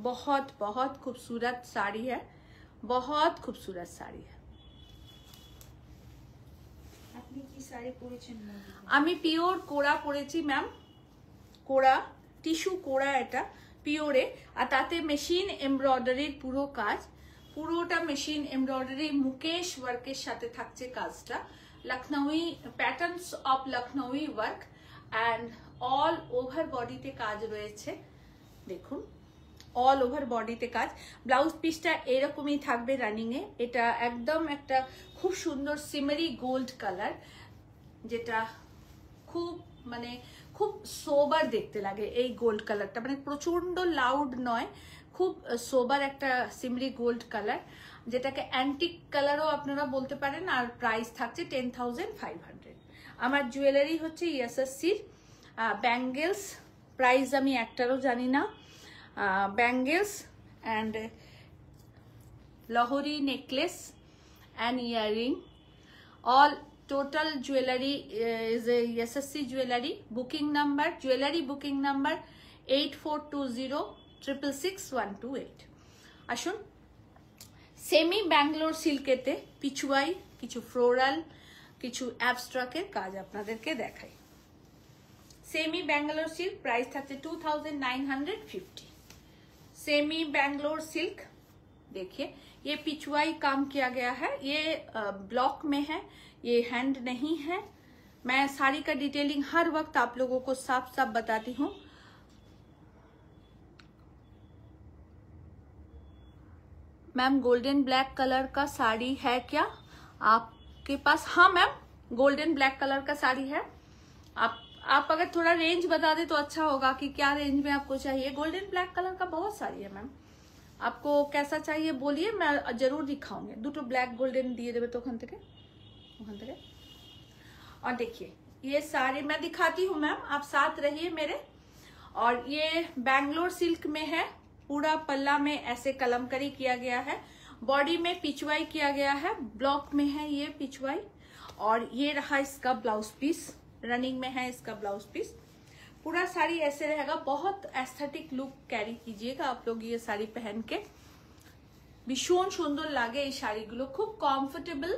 बहुत बहुत खूबसूरत साड़ी है, बहुत खूबसूरत साड़ी है। আপনি কি শাড়ি পরেছেন? আমি পিওর কোড়া পরেছি ম্যাম, কোড়া টিস্যু কোড়া, এটা পিওরে। আর তাতে মেশিন এমব্রয়ডারির পুরো কাজ, পুরোটা মেশিন এমব্রয়ডারি মুকেশ ওয়ার্কের সাথে থাকছে কাজটা। Lucknowi patterns of Lucknowi work, and all over বডিতে কাজ রয়েছে। দেখুন অল ওভার বডিতে কাজ। ব্লাউজ পিসটা এরকমই থাকবে রানিং এ। এটা একদম একটা খুব সুন্দর সিমারি গোল্ড কালার, যেটা খুব মানে খুব সোবার দেখতে লাগে এই গোল্ড কালারটা, মানে প্রচন্ড লাউড নয়, খুব সোবার একটা সিমরি গোল্ড কালার, যেটাকে অ্যান্টিক কালারও আপনারা বলতে পারেন। আর প্রাইস থাকছে 10,500। আমার জুয়েলারি হচ্ছে ইএসএসসির ব্যাঙ্গেলস, প্রাইস আমি একটারও জানি না। Bangles and lahari necklace and earring, all total jewelry is a SSC jewelry. Booking number, jewelry booking number 8420666128। আসুন সেমি ব্যাঙ্গালোর সিল্কেতে পিছুয়াই কিছু ফ্লোরাল কিছু অ্যাবস্ট্রাক্টের কাজ আপনাদেরকে দেখাই। सेमी बैंगलोर सिल्क प्राइस থাকছে 2950। सेमी बैंगलोर सिल्क देखिए, ये पिछवाई काम किया गया है, ये ब्लॉक में है, ये हैंड नहीं है। मैं साड़ी का डिटेलिंग हर वक्त आप लोगों को साफ साफ बताती हूँ। मैम गोल्डन ब्लैक कलर का साड़ी है क्या आपके पास? हाँ मैम, गोल्डन ब्लैक कलर का साड़ी है। आप अगर थोड़ा रेंज बता दे तो अच्छा होगा कि क्या रेंज में आपको चाहिए। गोल्डन ब्लैक कलर का बहुत सारी है मैम, आपको कैसा चाहिए बोलिए, मैं जरूर दिखाऊंगी। दुटो ब्लैक गोल्डन दिए देवे तो ओखान থেকে। और देखिए ये सारे मैं दिखाती हूँ मैम, आप साथ रहिए मेरे। और ये बैंगलोर सिल्क में है, पूरा पल्ला में ऐसे कलमकारी किया गया है, बॉडी में पिछवाई किया गया है, ब्लॉक में है ये पिछवाई। और ये रहा इसका ब्लाउज पीस, रनिंग में है इसका ब्लाउज पीस। पूरा साड़ी ऐसे रहेगा, बहुत एस्थेटिक लुक कैरी कीजिएगा आप लोग ये साड़ी पहन के। ভীষণ সুন্দর লাগে এই শাড়িগুলো, খুব কমফোর্টেবল,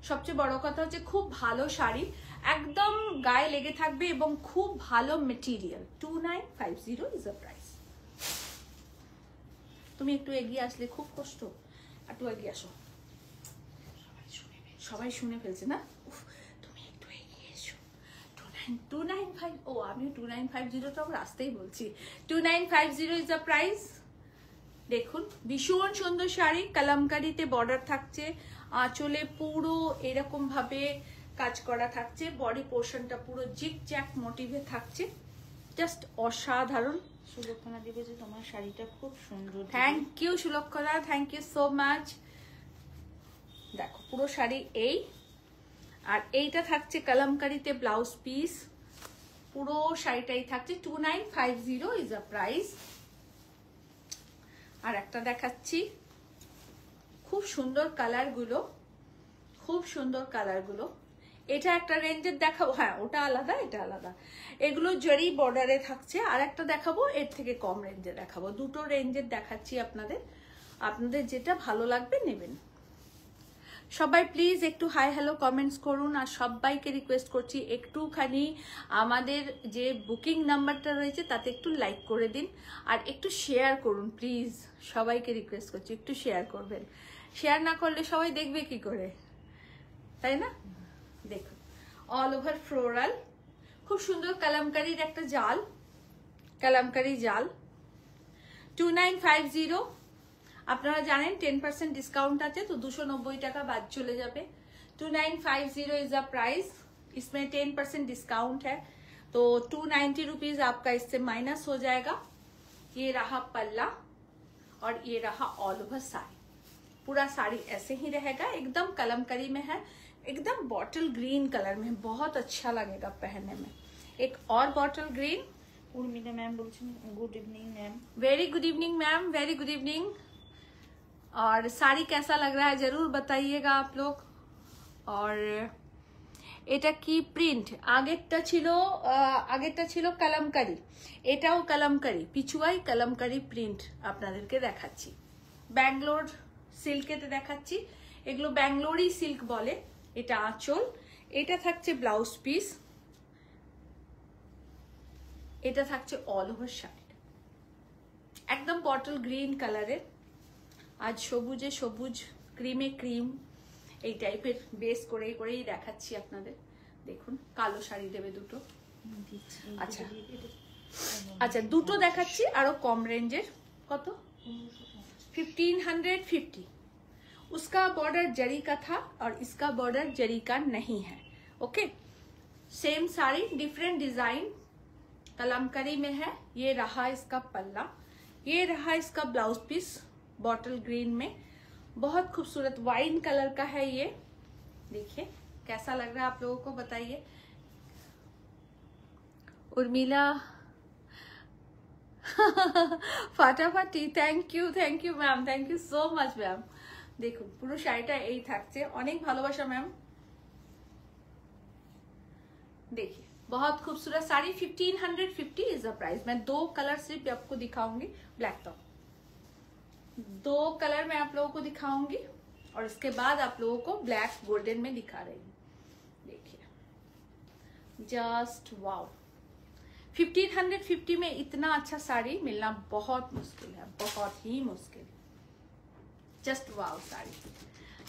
সবচেয়ে বড় কথা হচ্ছে খুব ভালো শাড়ি, একদম গায়ে লেগে থাকবে এবং খুব ভালো মেটেরিয়াল। 2950 is the price. তুমি একটু এগিয়ে আসলে খুব কষ্ট, একটু এগিয়ে আসো, সবাই শুনে ফেলছে না। তুমি একটু এগিয়ে এসো। 2950, ও আমি 2950 তো আমরা রাস্তায় বলছি। 2950 ইজ দ্য প্রাইস। দেখুন ভীষণ সুন্দর শাড়ি, কালামকারিতে বর্ডার থাকছে, আঁচলে পুরো এরকম ভাবে কাজ করা থাকছে, বডি পোর্শনটা পুরো জিগ জ্যাক মোটিভে থাকছে, জাস্ট অসাধারণ। সুলক্ষণা দেবে যে তোমার শাড়িটা খুব সুন্দর। Thank you Sulakshana, thank you so much. দেখো পুরো শাড়ি এই, আর এইটা থাকছে কালামকারিতে ব্লাউজ পিস, পুরো শাড়িটাই থাকছে 2950 ইজ আ প্রাইস। আর একটা দেখাচ্ছি, খুব সুন্দর কালার গুলো, খুব সুন্দর কালার গুলো। এটা একটা রেঞ্জের দেখাবো, হ্যাঁ ওটা আলাদা এটা আলাদা, এগুলো জরি বর্ডারে থাকছে। আর একটা দেখাবো এর থেকে কম রেঞ্জে দেখাবো, দুটো রেঞ্জের দেখাচ্ছি আপনাদের, আপনাদের যেটা ভালো লাগবে নেবেন। সবাই প্লিজ একটু হাই হ্যালো কমেন্টস করুন, আর সবাইকে রিকোয়েস্ট করছি একটুখানি আমাদের যে বুকিং নাম্বারটা রয়েছে তাতে একটু লাইক করে দিন, আর একটু শেয়ার করুন প্লিজ, সবাইকে রিকোয়েস্ট করছি একটু শেয়ার করবেন। শেয়ার না করলে সবাই দেখবে কি করে, তাই না? দেখুন অল ওভার ফ্লোরাল, খুব সুন্দর কালামকারির একটা জাল, কালামকারি জাল। 2950। আপনারা জানেন 10% ডিসকাউंट আছে, तो 290 টাকা বাদ চলে যাবে। 2950 इज द प्राइस, इसमें 10% डिस्काउंट है, तो 290 रुपीज आपका इससे माइनस हो जाएगा। ये रहा पल्ला और ये रहा ऑल ओवर साड़ी, पूरा साड़ी ऐसे ही रहेगा, एकदम कलमकारी में है, एकदम बॉटल ग्रीन कलर में, बहुत अच्छा लगेगा पहनने में। एक और बॉटल ग्रीन। उर्मिला मैम बोलছেন good evening ma'am. Very good evening ma'am, very good evening. और साड़ी कैसा लग रहा है जरूर बताइएगा आप लोग। और এটা কি প্রিন্ট, আগেরটা ছিল কালামকারি, এটাও কালামকারি, পিছুয়াই কালামকারি প্রিন্ট আপনাদেরকে দেখাচ্ছি। ব্যাঙ্গালোর সিল্কেতে দেখাচ্ছি, এগুলো ব্যাঙ্গালোরি সিল্ক বলে। এটা আঁচল, এটা থাকছে ব্লাউজ পিস, এটা থাকছে অল ওভার শাড়ি, একদম বটল গ্রিন কালারের। আজ সবুজে সবুজ, ক্রিমে ক্রিম, এই টাইপের বেস করেই দেখাচ্ছি আপনাদের। দেখুন কালো শাড়ি দেবে দুটো। আচ্ছা আচ্ছা, দুটো দেখাচ্ছি আরো কম রেঞ্জের। কত? 1550। उसका बॉर्डर जरी का था और इसका बॉर्डर जरी का नहीं है। Okay, same sari different design Kalamkari में है। ये रहा इसका पल्ला, ये रहा इसका ब्लाउज पीस बॉटल ग्रीन में, बहुत खूबसूरत वाइन कलर का है ये। देखिए कैसा लग रहा है आप लोगों को बताइए। उर्मिला फाटाफाटी, thank you ma'am, thank you so much ma'am. देखो পুরো শাড়িটা এই থাকছে, অনেক ভালোবাসা मैम। देखिए बहुत खूबसूरत साड़ी, 1550 इज द प्राइस। मैं दो कलर सिर्फ आपको दिखाऊंगी, ब्लैक टॉप, दो कलर मैं आप लोगों को दिखाऊंगी और इसके बाद आप लोगों को ब्लैक गोल्डन में दिखा रही हूँ। देखिए जस्ट वाओ, 1550 में इतना अच्छा साड़ी मिलना बहुत मुश्किल है, बहुत ही मुश्किल। Just wow sari.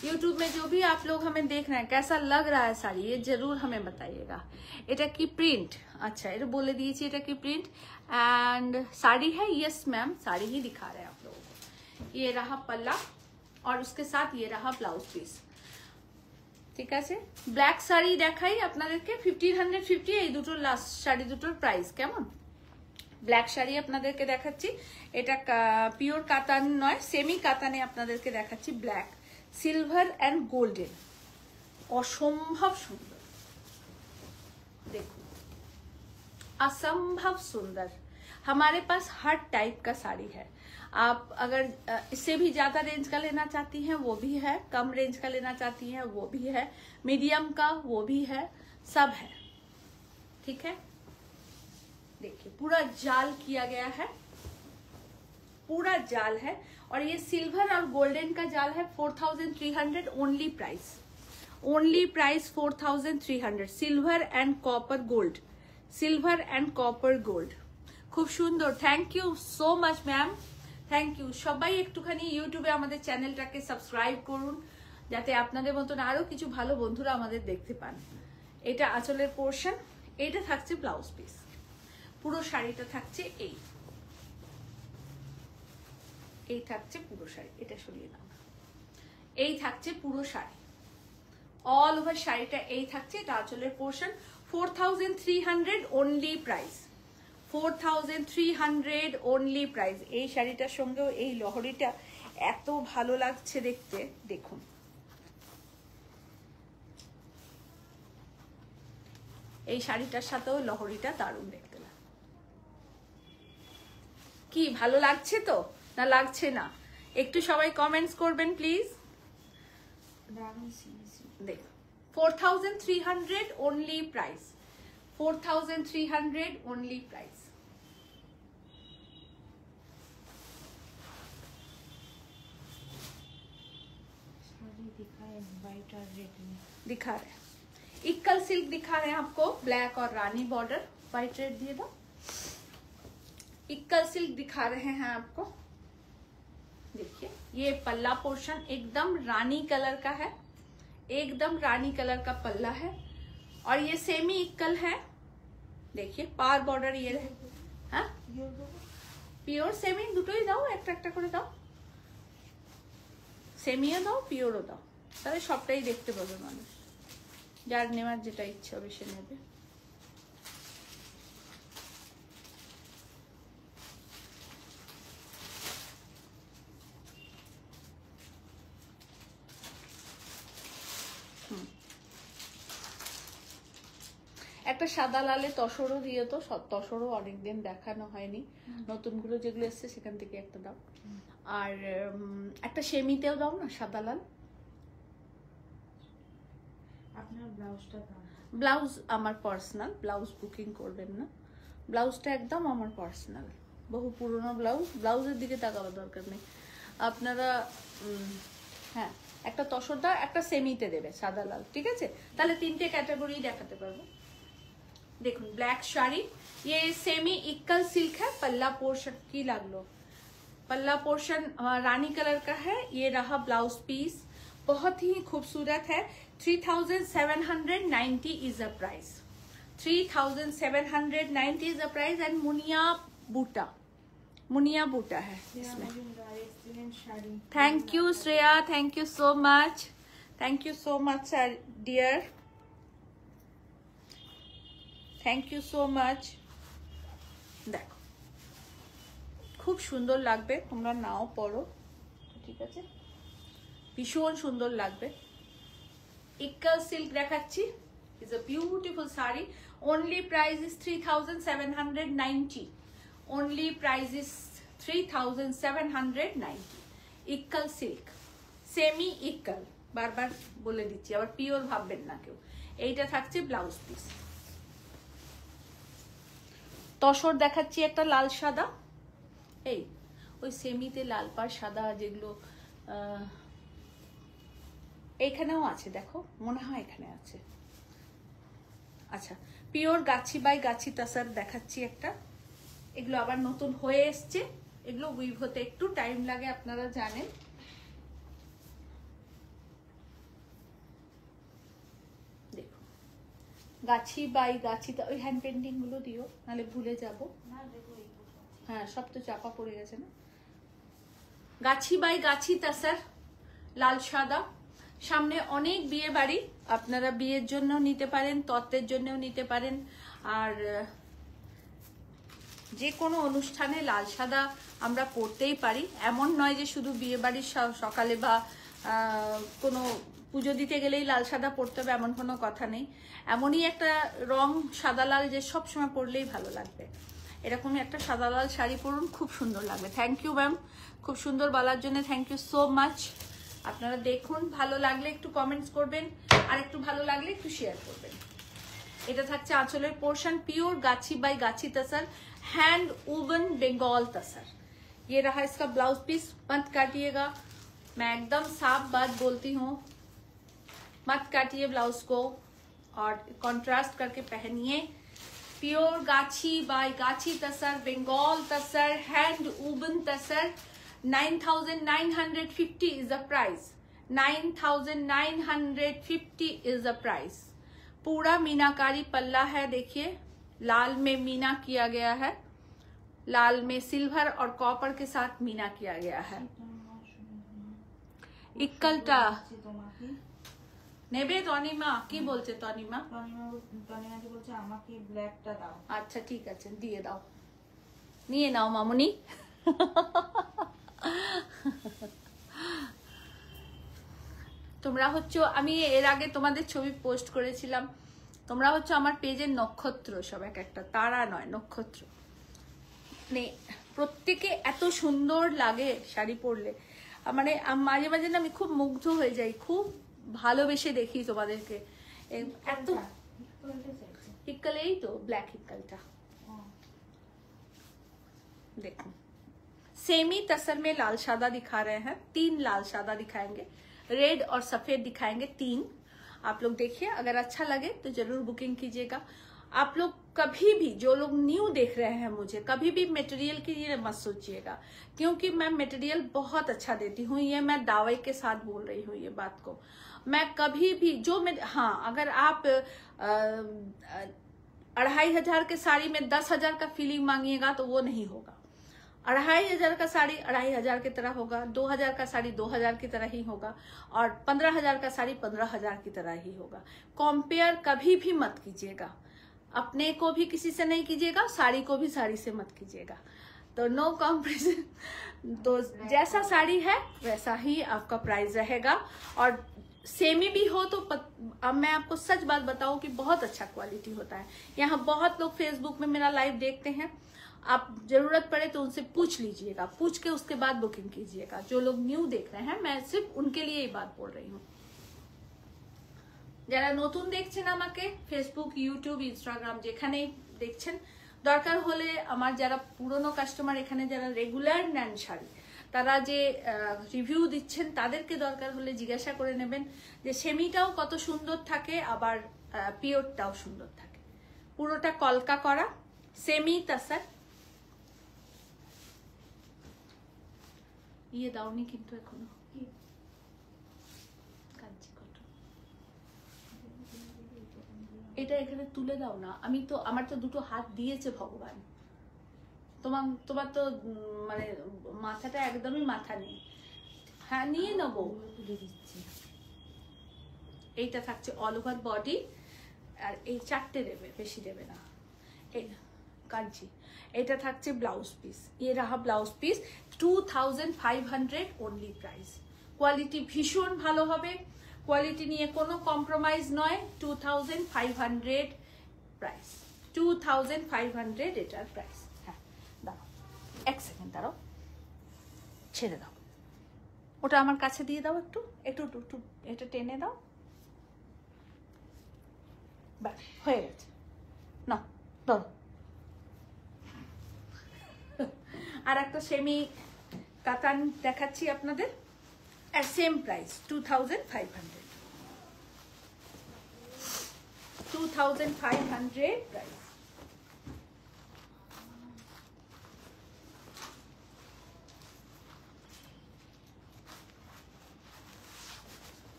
यूट्यूब में जो भी आप लोग हमें देख रहे हैं कैसा लग रहा है साड़ी, ये जरूर हमें बताइएगा। এটা কি প্রিন্ট? अच्छा এটা बोले दीजिए এটা की प्रिंट एंड साड़ी है। यस मैम, साड़ी ही दिखा रहे हैं आप लोगों को। ये रहा पल्ला और उसके साथ ये रहा ब्लाउज पीस। ঠিক আছে, ব্ল্যাক শাড়ি দেখাই আপনাদেরকে 1550। এই দুটো লাস্ট শাড়ি দুটোর প্রাইস কেমন। ব্ল্যাক শাড়ি আপনাদেরকে দেখাচ্ছি, এটা পিওর কাতান নয়, সেমি কাতানে আপনাদেরকে দেখাচ্ছি। ব্ল্যাক सिल्वर एंड गोल्डन, असंभव सुंदर। देखो असंभव सुंदर। हमारे पास हर टाइप का साड़ी है। आप अगर इससे भी ज्यादा रेंज का लेना चाहती हैं वो भी है, कम रेंज का लेना चाहती हैं वो भी है, मीडियम का वो भी है, सब है। ठीक है, देखिए पूरा जाल किया गया है, पूरा जाल है। और ये सिल्वर और गोल्डन का जाल है। 4300 only price, only price 4300। Silver and copper gold, silver and copper gold, खूब सुंदर। Thank you so much ma'am, thank you. সবাই একটুখানি ইউটিউবে আমাদের চ্যানেলটাকে সাবস্ক্রাইব করুন যাতে আপনাদের মতন আরো কিছু ভালো বন্ধুরা আমাদের দেখতে পান। এটা আঁচলের পোরশন, এটা থাকছে ব্লাউজ পিস, পুরো শাড়িটা থাকছে এই থাকছে পুরো শাড়ি। এটা সরিয়ে নাও, এই থাকছে পুরো শাড়ি, অল ওভার শাড়িটা এই থাকছে। এটা আঁচলের portion. 4300 only price, 4300 only price. এই শাড়িটার সঙ্গেও এই লহরিটা এত ভালো লাগছে দেখতে, দেখুন। এই শাড়িটার সাথেও লহরিটা দারুণ দেখতে লাগে। কি ভালো লাগছে তো না লাগছে না? একটু সবাই কমেন্টস করবেন প্লিজ। দেখো 4300 ওনলি প্রাইস, 4300 ওনলি প্রাইস। दिखा रहे हैं, इक्कल सिल्क दिखा रहे हैं आपको, ब्लैक और रानी बॉर्डर, व्हाइट रेड दिए दो। इक्कल सिल्क दिखा रहे हैं आपको। देखिए ये पल्ला पोर्शन एकदम रानी कलर का है, एकदम रानी कलर का पल्ला है। और ये सेमी इक्कल है। देखिए पार बॉर्डर ये है, हाँ পিওর সেমি দুটোই দাও, একটা একটা করে দাও, সেমিও দাও পিওরও দাও, তাহলে সবটাই দেখতে পাবে মানুষ। যার নেওয়ার যেটা ইচ্ছা হবে সে নেবে। একটা সাদা লালে তসরও দিয়ে তো, তসরও অনেকদিন দেখানো হয়নি, নতুনগুলো যেগুলো এসছে সেখান থেকে একটা দাও। আর একটা সেমিতেও দাও না সাদা লাল। আপনার ব্লাউজটা দাও। ব্লাউজ আমার পার্সোনাল, ব্লাউজ বুকিং করবেন না, ব্লাউজটা একদম আমার পার্সোনাল, বহু পুরনো ব্লাউজ, ব্লাউজের দিকে তাকাবার দরকার নেই আপনারা। হ্যাঁ একটা তসর দাও, একটা সেমিতে দেবে সাদা লাল, ঠিক আছে? তাহলে তিনটে ক্যাটাগরি দেখাতে পারবো। देखो ब्लैक साड़ी, ये सेमी इक्कल सिल्क है। पल्ला पोर्शन की लागलो, पल्ला पोर्शन रानी कलर का है। ये रहा ब्लाउज पीस, बहुत ही खूबसूरत है। 3790 is the price, 3790 is the price. And muniya buta, मुनिया बूटा है श्रेया इसमें। Majumdar excellent sari. Thank you Shreya, thank you so much, thank you so much dear, thank you so much. देखो খুব সুন্দর লাগবে, তোমরা নাও পরো, ঠিক আছে, ভীষণ সুন্দর লাগবে। ইক্কাল সিল্ক দেখাচ্ছি, is a beautiful sari, only price is 3790, only price is 3790। Ikkat silk, semi ikkat, বারবার বলে দিচ্ছি, আবার পিওর ভাববেন না কেউ। এইটা থাকছে ব্লাউজ পিস। তসর দেখাচ্ছি একটা লাল সাদা, এই ওই সেমিতে লাল পাড় সাদা যেগুলো এইখানেও আছে, দেখো মনে হয় এখানে আছে। আচ্ছা, পিওর গাছি বাই গাছি তাসার দেখাচ্ছি একটা, এগুলো আবার নতুন হয়ে এসছে, এগুলো উইভ হতে একটু টাইম লাগে, আপনারা জানেন। দেখো গাছি বাই গাছি, ওই হ্যান্ড পেন্টিং গুলো দিও, নাহলে ভুলে যাব। হ্যাঁ, সব তো চাপা পড়ে গেছে না। গাছি বাই গাছি তাসার, লাল সাদা, সামনে অনেক বিয়ে বাড়ি, আপনারা বিয়ের জন্য নিতে পারেন, তত্ত্বের জন্যও নিতে পারেন, আর যে কোনো অনুষ্ঠানে লাল সাদা আমরা পরতেই পারি। এমন নয় যে শুধু বিয়ে বাড়ির সকালে বা কোনো পুজো দিতে গেলেই লাল সাদা পরতে হবে, এমন কোনো কথা নেই। এমনই একটা রং সাদা লাল যে সব সময় পরলেই ভালো লাগবে, এরকমই একটা সাদা লাল শাড়ি পরুন, খুব সুন্দর লাগবে। থ্যাংক ইউ ম্যাম, খুব সুন্দর বলার জন্য থ্যাংক ইউ সো মাচ। আপনারা দেখুন, ভালো লাগলে একটু কমেন্টস করবেন, আর একটু ভালো লাগলে একটু শেয়ার করবেন। এটা থাকছে আঁচলের portion, pure Gachhi by Gachhi tasar, hand woven Bengal तसर। ये रहा इसका ब्लाउज पीस, मत काटिएगा, मैं एकदम साफ बात बोलती हूँ, मत काटिए ब्लाउज को और कंट्रास्ट करके पहनिए। Pure Gachhi by Gachhi tussar, Bengal tussar, hand woven tussar, 9950 is the price, 9950 is the price। पूरा मीनाकारी पल्ला है, देखिए लाल में मीना किया गया है, लाल में सिल्वर और कॉपर के साथ मीना किया गया है। इक्कलटा নেবে তনিমা, কি বলছে তনিমা? তনিমা কি বলছে, আমাকে ব্ল্যাকটা দাও। আচ্ছা ঠিক আছে, দিয়ে দাও, নিয়ে নাও মামুনি। তোমরা হচ্ছে, আমি এর আগে তোমাদের ছবি পোস্ট করেছিলাম, তোমরা হচ্ছে আমার পেজের নক্ষত্র, সব এক একটা, তারা নয়, নক্ষত্র। মানে প্রত্যেকে এত সুন্দর লাগে শাড়ি পরলে, মানে মাঝে মাঝে না আমি খুব মুগ্ধ হয়ে যাই, খুব ভালোবেসে দেখি তোমাদেরকে। এত হিক্কল, এই তো ব্ল্যাক হিক্কলটা देखो, सेमी तसर में लाल सादा दिखा रहे हैं, 3 लाल सादा दिखाएंगे, रेड और सफेद दिखाएंगे 3। आप लोग देखिए, अगर अच्छा लगे तो जरूर बुकिंग कीजिएगा। आप लोग कभी भी, जो लोग न्यू देख रहे हैं मुझे, कभी भी मटेरियल की ये मत सोचिएगा, क्योंकि मैं मटेरियल बहुत अच्छा देती हूँ, ये मैं दावे के साथ बोल रही हूँ ये बात को। मैं कभी भी जो मैं, हाँ, अगर आप 2500 के साड़ी में 10,000 का फीलिंग मांगिएगा तो वो नहीं होगा। 2500 का साड़ी 2500 की तरह होगा, 2000 का साड़ी 2000 की तरह ही होगा, और 15,000 का साड़ी 15,000 की तरह ही होगा। कंपेयर कभी भी मत कीजिएगा, अपने को भी किसी से नहीं कीजिएगा, साड़ी को भी साड़ी से मत कीजिएगा, तो नो कंपेरिजन। तो जैसा साड़ी है वैसा ही आपका प्राइस रहेगा, और सेमी भी हो तो अब मैं आपको सच बात बताऊं कि बहुत अच्छा क्वालिटी होता है। यहाँ बहुत लोग फेसबुक में मेरा लाइव देखते हैं, आप जरूरत पड़े तो उनसे पूछ लीजिएगा, पूछ के उसके बाद बुकिंग कीजिएगा। जो लोग न्यू देख रहे हैं, मैं सिर्फ उनके लिए ये बात बोल रही हूँ। যারা নতুন দেখছেন আমাকে ফেসবুক, ইউটিউব, ইনস্টাগ্রাম যেখানেই দেখছেন, দরকার হলে আমার যারা পুরনো কাস্টমার, এখানে যারা রেগুলার নেন শাড়ি, তারা যে রিভিউ দিচ্ছেন, তাদেরকে দরকার হলে জিজ্ঞাসা করে নেবেন যে সেমিটাও কত সুন্দর থাকে, আবার পিওরটাও সুন্দর থাকে। পুরোটা কলকা করা সেমি তাসার। ইয়ে দাওনি কিন্তু এখনো, এটা এখানে তুলে দাও না, আমি তো, আমার তো দুটো হাত দিয়েছে ভগবান, তোমার তো মানে মাথাটা একদমই মাথা নেই। হ্যাঁ নিয়ে নেবো। এইটা থাকছে অল ওভার বডি, আর এই 4টে দেবে, বেশি দেবে না। এই কাঞ্চি, এটা থাকছে ব্লাউজ পিস। ये रहा blouse piece, 2500 only price. Quality ভীষণ ভালো হবে, কোয়ালিটি নিয়ে কোনো কম্প্রোমাইজ নয়। 2500 প্রাইস, 2500 এটার প্রাইস। হ্যাঁ দাঁড়াও, এক সেকেন্ড দাঁড়াও, ছেড়ে দাও ওটা, আমার কাছে দিয়ে দাও, একটু একটু একটু এটা টেনে দাও, ব্যাস হয়ে গেছে। না ধরো, আর একটা সেমি কাতান দেখাচ্ছি আপনাদের, আর সেম প্রাইস 2500 প্রাইস।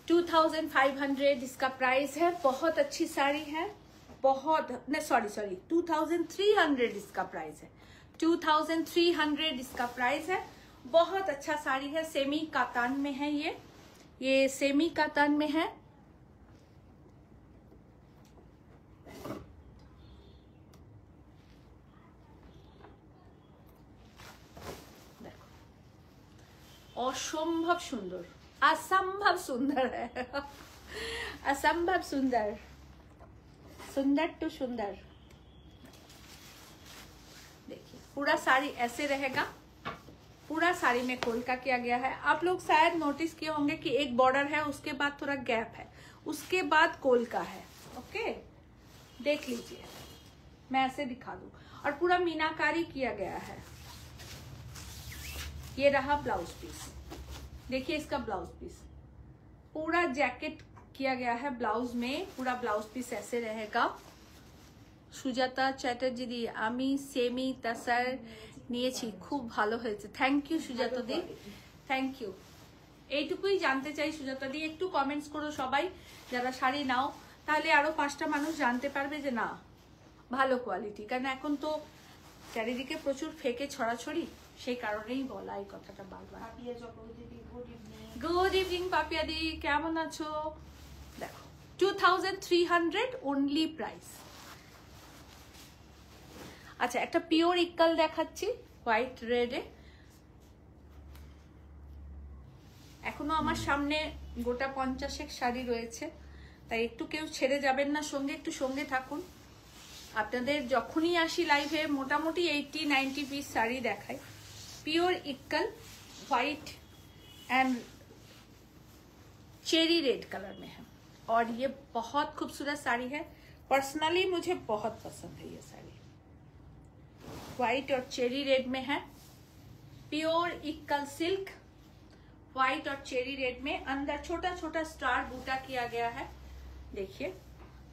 $2500 इसका प्राइस है। बहुत अच्छी साड़ी है, बहुत नहीं सॉरी 2300 इसका प्राइस है। 2300 इसका प्राइस है। बहुत अच्छा साड़ी है, सेमी कातान में है। ये सेमी कातान में है। देखो असंभव सुंदर, असंभव सुंदर है असंभव सुंदर, सुंदर टू सुंदर। देखिए पूरा साड़ी ऐसे रहेगा, पूरा साड़ी में कोलका किया गया है। आप लोग शायद नोटिस किए होंगे कि एक बॉर्डर है, उसके बाद थोड़ा गैप है, उसके बाद कोलका है। ओके देख लीजिए, मैं ऐसे दिखा दूं, और पूरा मीनाकारी किया गया है। ये रहा ब्लाउज पीस, देखिए इसका ब्लाउज पीस पूरा जैकेट किया गया है ब्लाउज में, पूरा ब्लाउज पीस ऐसे रहेगा। সুজাতা চ্যাটার্জি দি, আমি সেমি তাসার নিয়েছি, খুব ভালো হয়েছে। Thank you Sujata di, thank you. এইটুকুই জানতে চাই সুজাতা দি, একটু কমেন্টস করো সবাই যারা শাড়ি নাও, তাহলে আরো 5টা মানুষ জানতে পারবে যে না ভালো কোয়ালিটি। কারণ এখন তো চারিদিকে প্রচুর ফেকে ছড়াছড়ি, সেই কারণেই বলা এই কথাটা বারবার। গুড ইভিনিং পাপিয়া দি, কেমন আছো? দেখো 2300 ওনলি প্রাইস। আচ্ছা একটা পিওর ইক্কাল দেখাচ্ছি হোয়াইট রেডে। এখনো আমার সামনে গোটা 50 শাড়ি রয়েছে, তাই একটু কেউ ছেড়ে যাবেন না, সঙ্গে একটু সঙ্গে থাকুন। আপনাদের যখনই আসি লাইভে মোটামুটি 80-90 পিস শাড়ি দেখাই। Pure ikkat white and cherry red colour में है, और ये बहुत खूबसूरत साड़ी है। पर्सनली मुझे बहुत पसंद है ये साड़ी, व्हाइट और चेरी रेड में है। प्योर इक्कल सिल्क, व्हाइट और चेरी रेड में, अंदर छोटा छोटा स्टार बूटा किया गया है। देखिए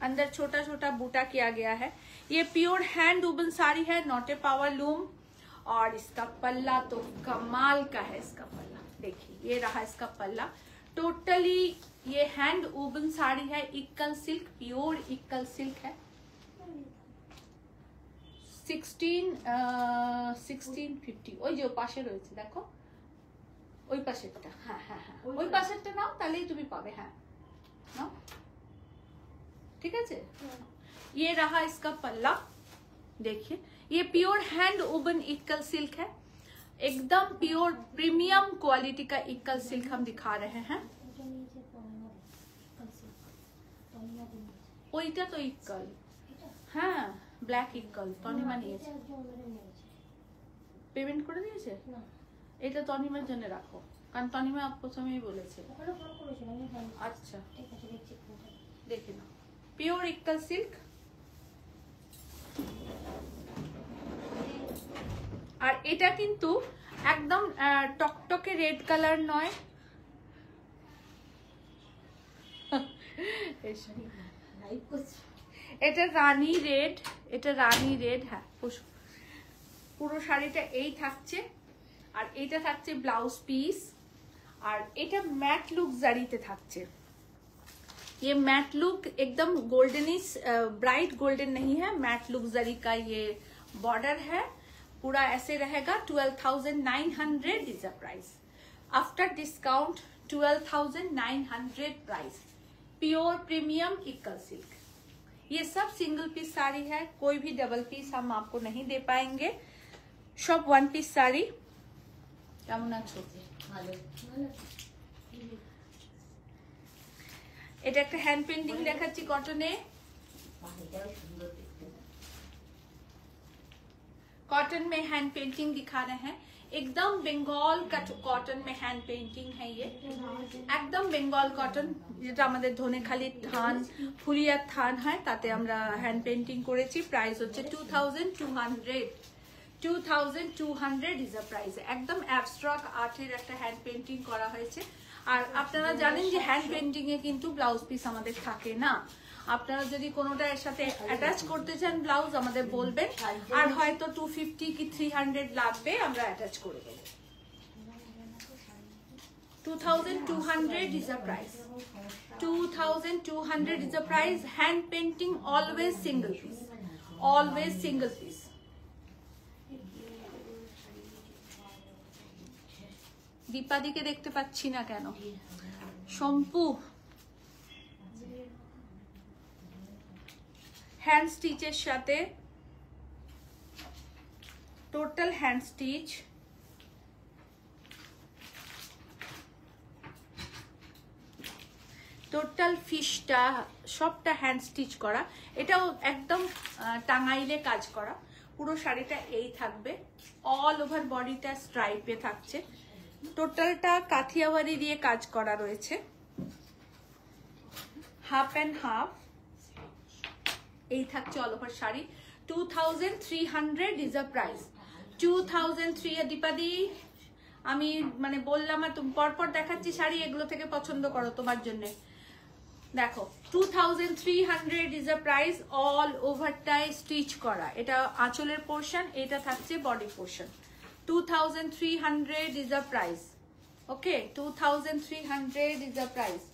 अंदर छोटा छोटा बूटा किया गया है। ये प्योर हैंड वूवन साड़ी है, नॉट ए पावर लूम। और इसका पल्ला तो कमाल का है। इसका पल्ला देखिए, ये रहा इसका पल्ला। टोटली ये हैंड वूवन साड़ी है, इक्कल सिल्क, प्योर इक्कल सिल्क है। 1650 ওই যে পাশে রয়েছে দেখো, ওই পাশেরটা। হ্যাঁ হ্যাঁ হ্যাঁ ওই পাশেরটা নাও, তাহলেই তুমি পাবে। হ্যাঁ নাও, ঠিক আছে। ये रहा इसका पल्ला, देखिए ये प्योर हैंड वूवन इक्कल सिल्क है, एकदम प्योर प्रीमियम क्वालिटी का इक्कल सिल्क हम दिखा रहे हैं। ওইটা তো ইক্কল, হ্যাঁ ব্ল্যাক ইক্কল তনিমা নিয়েছে। পেমেন্ট করে দিয়েছে? এটা তনিমার জন্য রাখো, কারণ তনিমা প্রথমেই বলেছে। আচ্ছা দেখে নাও, পিওর ইক্কল সিল্ক। আর এটা কিন্তু একদম টকটকে রেড কালার নয়, এটা রানী রেড, এটা রানী রেড। হ্যাঁ পুরো শাড়িটা এই থাকছে, আর এটা থাকছে ব্লাউজ পিস। আর এটা ম্যাট লুক জারিতে থাকছে। ये मैट लुक एकदम गोल्डनिश, ब्राइट गोल्डन नहीं है, मैट लुक जरी का ये बॉर्डर है। पूरा ऐसे रहेगा 12,900 is the price after discount 12,900 price pure premium ikkat silk ये सब सिंगल पीस साड़ी है कोई भी डबल पीस हम आपको नहीं दे पाएंगे सब वन पीस साड़ी কেমন আছো এটা একটা হ্যান্ড পেইন্টিং দেখাচ্ছি কটনে कॉटन में हैंड पेंटिंग दिखा रहे हैं एकदम बेंगल का कॉटन में हैंड पेंटिंग है ये एकदम बेंगल कॉटन যেটা আমাদের ধনেখালি থান ফুলিয়ার থান হয় তাতে আমরা হ্যান্ড পেইন্টিং করেছি প্রাইস হচ্ছে 2200 ইজ আ প্রাইস একদম অ্যাবস্ট্রাক্ট আর্টের একটা হ্যান্ড পেইন্টিং করা হয়েছে আর আপনারা জানেন যে হ্যান্ড পেইন্টিং এ কিন্তু ব্লাউজ পিস আমাদের থাকে না আপনারা যদি কোনোটা এর সাথে অ্যাটাচ করতে চান ব্লাউজ আমাদের বলবেন আর হয়তো 250 কি 300 লাগবে আমরা অ্যাটাচ করে দেব 2200 is the price 2200 is the price hand painting always single piece দীপাদিকে দেখতে পাচ্ছি না কেন শম্পু হ্যান্ড স্টিচের সাথে টোটাল হ্যান্ড স্টিচ টোটাল ফিশটা সবটা হ্যান্ড স্টিচ করা এটাও একদম টাঙ্গাইলে কাজ করা পুরো শাড়িটা এই থাকবে অল ওভার বডিটা স্ট্রাইপে থাকছে টোটালটা কাথিয়াওয়ারি দিয়ে কাজ করা রয়েছে হাফ এন্ড হাফ এই থাকছে all over sari 2300 is a price 2300 দীপাদি আমি মানে বললাম আর তুমি পরপর দেখাচ্ছি শাড়ি এগুলো থেকে পছন্দ করো তোমার জন্য দেখো 2300 ইজ আ প্রাইস অল ওভারটাই স্টিচ করা এটা আঁচলের পোরশন এটা থাকছে body portion 2300 is the price okay 2300 is the price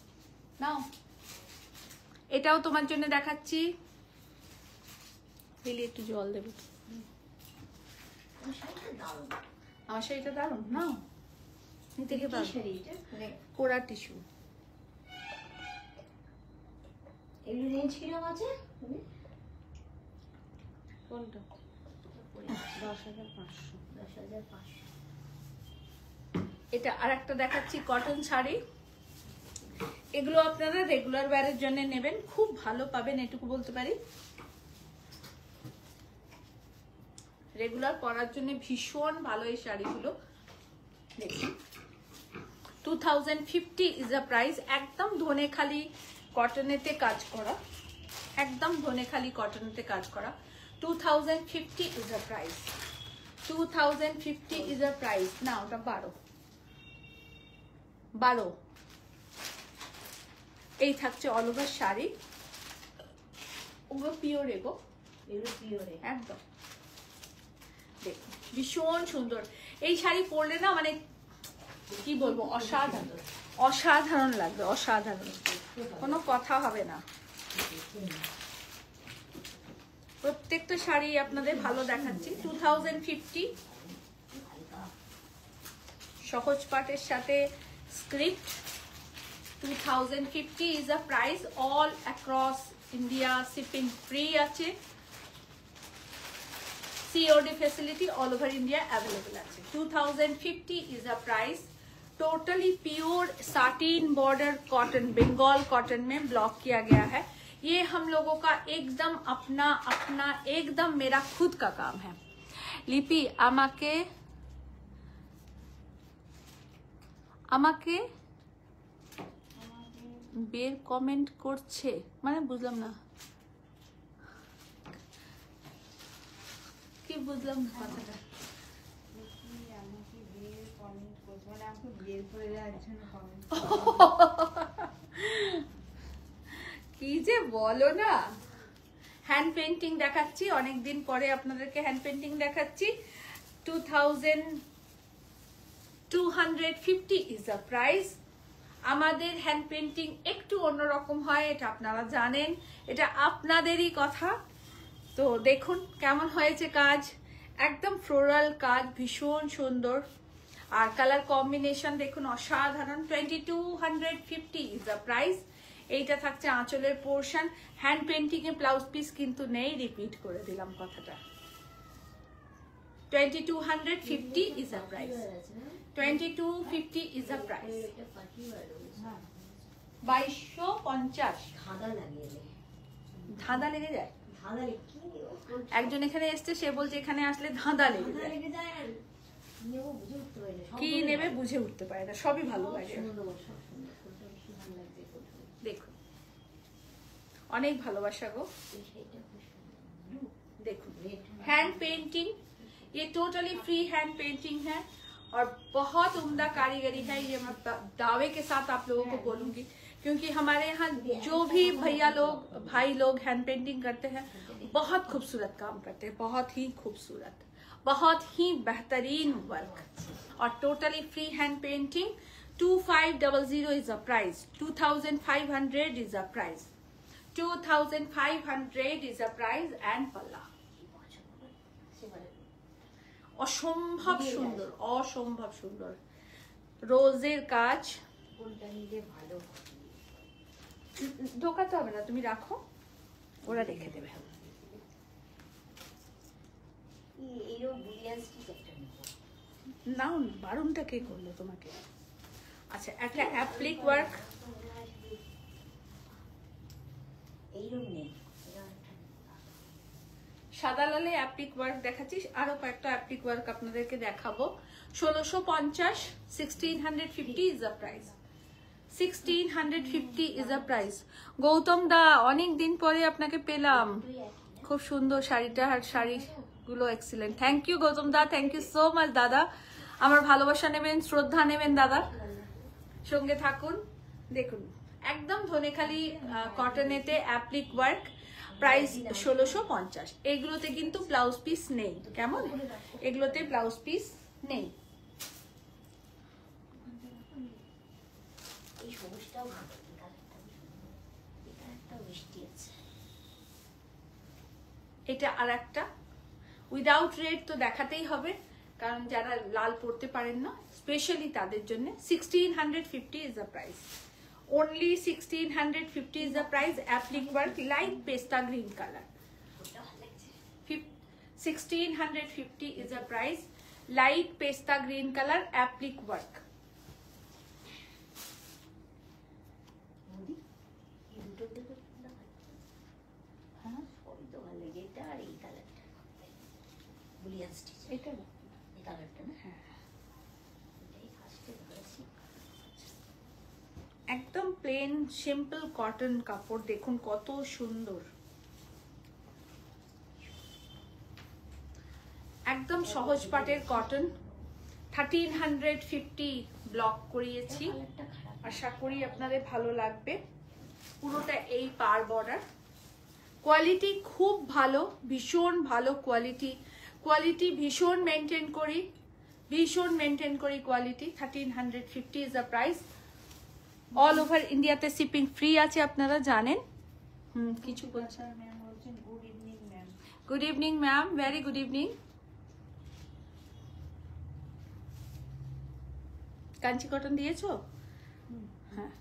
now এটাও তোমার জন্য দেখাচ্ছি দিলে একটু জল দেবে আমার শাড়িটা দারুণ নাও নিতে গিয়ে কোরা টিস্যু এগুলো রেঞ্জ কিরকম আছে কোনটা 10,500 এটা আরেকটা দেখাচ্ছি কটন শাড়ি এগুলো আপনারা রেগুলার ওয়্যারের জন্য নেবেন খুব ভালো পাবেন এটুকু বলতে পারি রেগুলার পরার জন্য ভীষণ ভালো এই শাড়িগুলো দেখুন 2050 ইজ আ প্রাইস একদম ধনেখালি কটনেতে কাজ করা একদম ধনেখালি কটনেতে কাজ করা 2050 is a price 2050 is a price না ওটা 12 এই থাকছে অল ওভার শাড়ি ওগুলো পিওর এগো এগুলো পিওরে একদম দেখুন ভীষণ সুন্দর এই শাড়ি পরলে না মানে কি বলবো অসাধারণ লাগবে অসাধারণ কোনো কথা হবে না প্রত্যেকটা শাড়ি আপনাদের ভালো দেখাচ্ছি 2050 সহজ পাটের সাথে script 2050 is a price all across India shipping free আছে COD facility all over India available আছে 2050 is a price totally pure satin border cotton Bengal cotton में ब्लॉक किया गया है ये हम लोगों का एकदम अपना एकदम मेरा खुद का काम है लिपि আমাকে বের কমেন্ট করছে মানে বুঝলাম না কি বুঝলাম না কথাটা কি যে বলো না হ্যান্ড পেইন্টিং দেখাচ্ছি অনেকদিন পরে আপনাদেরকে হ্যান্ড পেইন্টিং দেখাচ্ছি 2250 is the price আমাদের হ্যান্ড পেইন্টিং একটু অন্যরকম হয় এটা আপনারা জানেন এটা আপনাদেরই কথা তো দেখুন কেমন হয়েছে কাজ একদম ফ্লোরাল কাজ, ভীষণ সুন্দর। আর কালার কম্বিনেশন দেখুন অসাধারণ। 2250 ইজ দ্য প্রাইস। এইটা থাকছে আঁচলের পোর্শন। হ্যান্ড পেন্টিং এ ব্লাউজ পিস কিন্তু নেই, রিপিট করে দিলাম কথাটা। 2250 is the price. 2250 is the price. 2250। ধাঁধা লেগে যায়। একজন এখানে এসছে, সে বলছে এখানে আসলে ধাঁধা লেগে যায়। কি নেবে বুঝে উঠতে পারে না, সবই ভালো লাগে। দেখুন অনেক ভালোবাসা গো। देखो हैंड पेंटिंग, ये टोटली फ्री हैंड पेंटिंग है और बहुत उम्दा कारीगरी है। ये मैं दावे के साथ आप लोगों को बोलूंगी, क्योंकि हमारे यहाँ जो भी भैया लोग भाई लोग हैंड पेंटिंग करते हैं बहुत खूबसूरत काम करते हैं, बहुत ही खूबसूरत, बहुत ही बेहतरीन वर्क। और totally free hand painting. 2500 is a price, 2500 is a price, 2500 is a price and palla। অসম্ভব সুন্দর, অসম্ভব সুন্দর রোজের কাজ। ঢোকাতে হবে না, তুমি রাখো, ওরা রেখে দেবে। নাও, বারণটা কে করলো তোমাকে? আচ্ছা, একটা অ্যাপ্লিক ওয়ার্ক। সাদা লালে অ্যাপ্লিক ওয়ার্ক দেখাচ্ছি, আরো কয়েকটা অ্যাপ্লিক ওয়ার্ক আপনাদেরকে দেখাবো। 1650, 1650 is the price, 1650 is the price। Gautam দা, অনেক দিন পরে আপনাকে পেলাম, খুব সুন্দর শাড়িটা, আর শাড়িগুলো excellent. Thank you Gautam da, thank you so much দাদা। আমার ভালোবাসা নেবেন, শ্রদ্ধা নেবেন দাদা, সঙ্গে থাকুন। দেখুন একদম ধনেখালি কটনেতে অ্যাপ্লিক ওয়ার্ক, প্রাইস 1650। এগুলোতে কিন্তু ব্লাউজ পিস নেই, কেমন? এগুলোতে ব্লাউজ পিস নেই। এটা আর একটা উইদাউট রেড তো দেখাতেই হবে, কারণ যারা লাল পরতে পারেন না, স্পেশালি তাদের জন্য। 1650 is the price, only 1650 is the price। applique work, light pesta green color, 1650 is the price, light pesta green color applique work। একদম প্লেন সিম্পল কটন কাপড়, দেখুন কত সুন্দর, একদম সহজ পাটের কটন। 1350 ব্লক করিয়েছি, আশা করি আপনাদের ভালো লাগবে। পুরোটা এই পার বর্ডার, কোয়ালিটি খুব ভালো, ভীষণ ভালো কোয়ালিটি। কোয়ালিটি ভীষণ মেনটেন করি, ভীষণ মেনটেন করি quality. 1350 is the price. All over ইন্ডিয়াতে শিপিং ফ্রি আছে, আপনারা জানেন। কিছু বলছেন? Good evening ma'am. Good evening ma'am, very good evening. Kanchi cotton দিয়েছো? হ্যাঁ,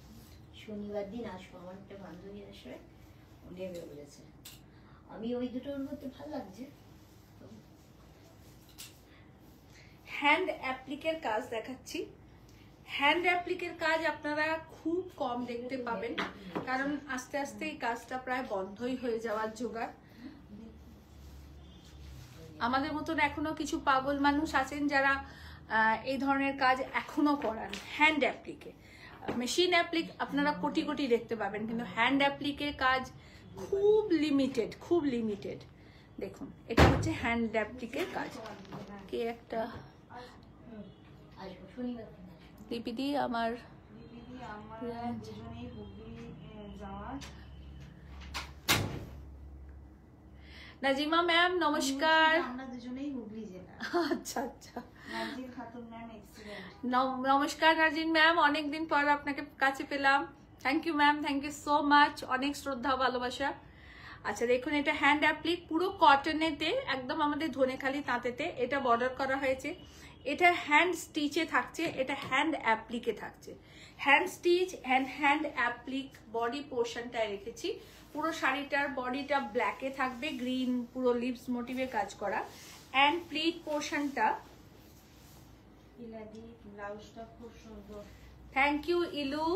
শনিবার দিন আসবো, আমার একটা বান্ধবী আসবে, উনি বলেছে। আমি ওই দুটোর মধ্যে ভালো লাগছে। হ্যান্ড অ্যাপ্লিকের কাজ দেখাচ্ছি। হ্যান্ড অ্যাপ্লিকের কাজ আপনারা খুব কম দেখতে পাবেন, কারণ আস্তে আস্তে এই কাজটা প্রায় বন্ধই হয়ে যাওয়ার জোগাড়। আমাদের মতন এখনো কিছু পাগল মানুষ আছেন যারা এই ধরনের কাজ এখনো করান। হ্যান্ড অ্যাপ্লিকে, মেশিন অ্যাপ্লিক আপনারা কোটি কোটি দেখতে পাবেন, কিন্তু হ্যান্ড অ্যাপ্লিকের কাজ খুব লিমিটেড, খুব লিমিটেড। দেখুন এটা হচ্ছে হ্যান্ড অ্যাপ্লিকের কাজ। কে একটা দিদি আমার দুজনেই হুগলি যাওয়ার। নাজিমা ম্যাম নমস্কার। আমরা দুজনেই হুগলি জেলা। আচ্ছা আচ্ছা, নাজির খাতুন ম্যাম এক্সিলেন্ট। নমস্কার নাজিন ম্যাম, অনেকদিন পর আপনাকে কাছে পেলাম। Thank you ma'am, thank you so much, অনেক শ্রদ্ধা ভালোবাসা। আচ্ছা দেখুন, এটা হ্যান্ড অ্যাপ্লিক, পুরো কটনেতে, একদম আমাদের ধনেখালি তাঁতেতে এটা বর্ডার করা হয়েছে। এটা হ্যান্ড স্টিচে থাকছে, এটা হ্যান্ড অ্যাপ্লিকে থাকছে। Hand stitch and hand applique body পোর্শনটায় রেখেছি। পুরো শাড়িটার বডিটা ব্ল্যাকে থাকবে, গ্রিন পুরো লিভস মোটিভে কাজ করা। অ্যান্ড প্লিট পোর্শনটা, ব্লাউজটা খুব সুন্দর। Thank you Ilu,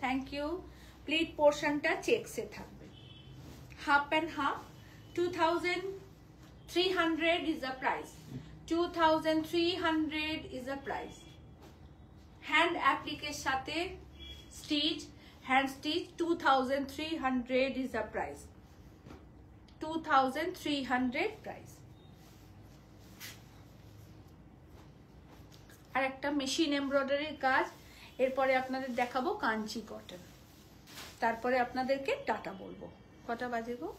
thank you. Pleat পোর্শনটা চেকসে থাকবে, half and half. 2300 is the price. 2300 is the price. Hand অ্যাপ্লিকের সাথে stitch, hand stitch 2300 is the price. 2300 price. আর একটা মেশিন এমব্রয়ডারির কাজ। এরপরে আপনাদের দেখাবো কাঞ্চি কটন, তারপরে আপনাদেরকে টাটা বলবো। কটা বাজে গো?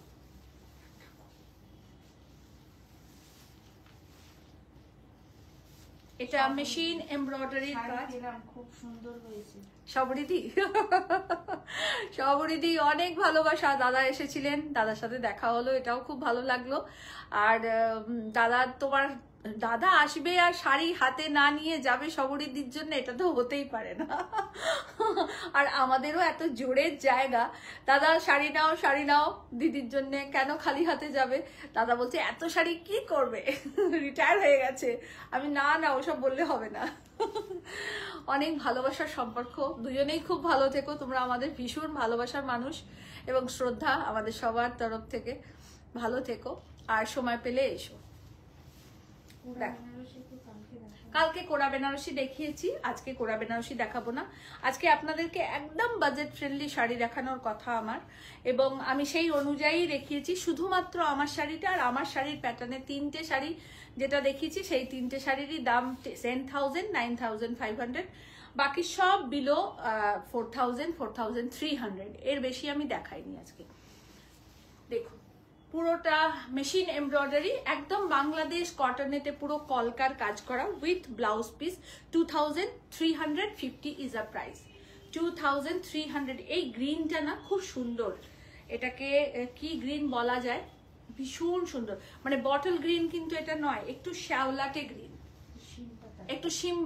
এটা মেশিন এমব্রয়ডারির কাজ, খুব সুন্দর হয়েছে। সবরিদি সবরিদি অনেক ভালোবাসা। দাদা এসেছিলেন, দাদার সাথে দেখা হলো, এটাও খুব ভালো লাগলো। আর দাদা, তোমার দাদা আসবে আর শাড়ি হাতে না নিয়ে যাবে সবরিদির জন্য, এটা তো হতেই পারে না। আর আমাদেরও এত জোরের জায়গা, দাদা শাড়ি নাও শাড়ি নাও দিদির জন্য, কেন খালি হাতে যাবে? দাদা বলছে এত শাড়ি কি করবে, রিটায়ার হয়ে গেছে। আমি না না ওসব বললে হবে না। অনেক ভালোবাসার সম্পর্ক, দুজনেই খুব ভালো থেকো। তোমরা আমাদের ভীষণ ভালোবাসার মানুষ এবং শ্রদ্ধা আমাদের সবার তরফ থেকে। ভালো থেকো আর সময় পেলে এসো। কালকে কোরা বেনারসি দেখিয়েছি, আজকে কোরা বেনারসি দেখাবো না। আজকে আপনাদেরকে একদম বাজেট ফ্রেন্ডলি শাড়ি দেখানোর কথা আমার, এবং আমি সেই অনুযায়ী দেখিয়েছি। শুধুমাত্র আমার শাড়িটা আর আমার শাড়ির প্যাটার্নে তিনটে শাড়ি যেটা দেখিয়েছি, সেই তিনটে শাড়িরই দাম 10,000, 9,500, বাকি সব বিলো 4,000, 4,300। এর বেশি আমি দেখাইনি আজকে। দেখুন পুরোটা মেশিন এমব্রয়ডারি, একদম বাংলাদেশ কটনেতে পুরো কলকার কাজ করা with blouse piece. 2350 is a price. 2300। এই গ্রিনটা না খুব সুন্দর, এটাকে কি গ্রিন বলা যায়, ভীষণ সুন্দর, মানে বটল গ্রিন কিন্তু এটা নয়, একটু শ্যাওলাটে গ্রিন, একটু শিম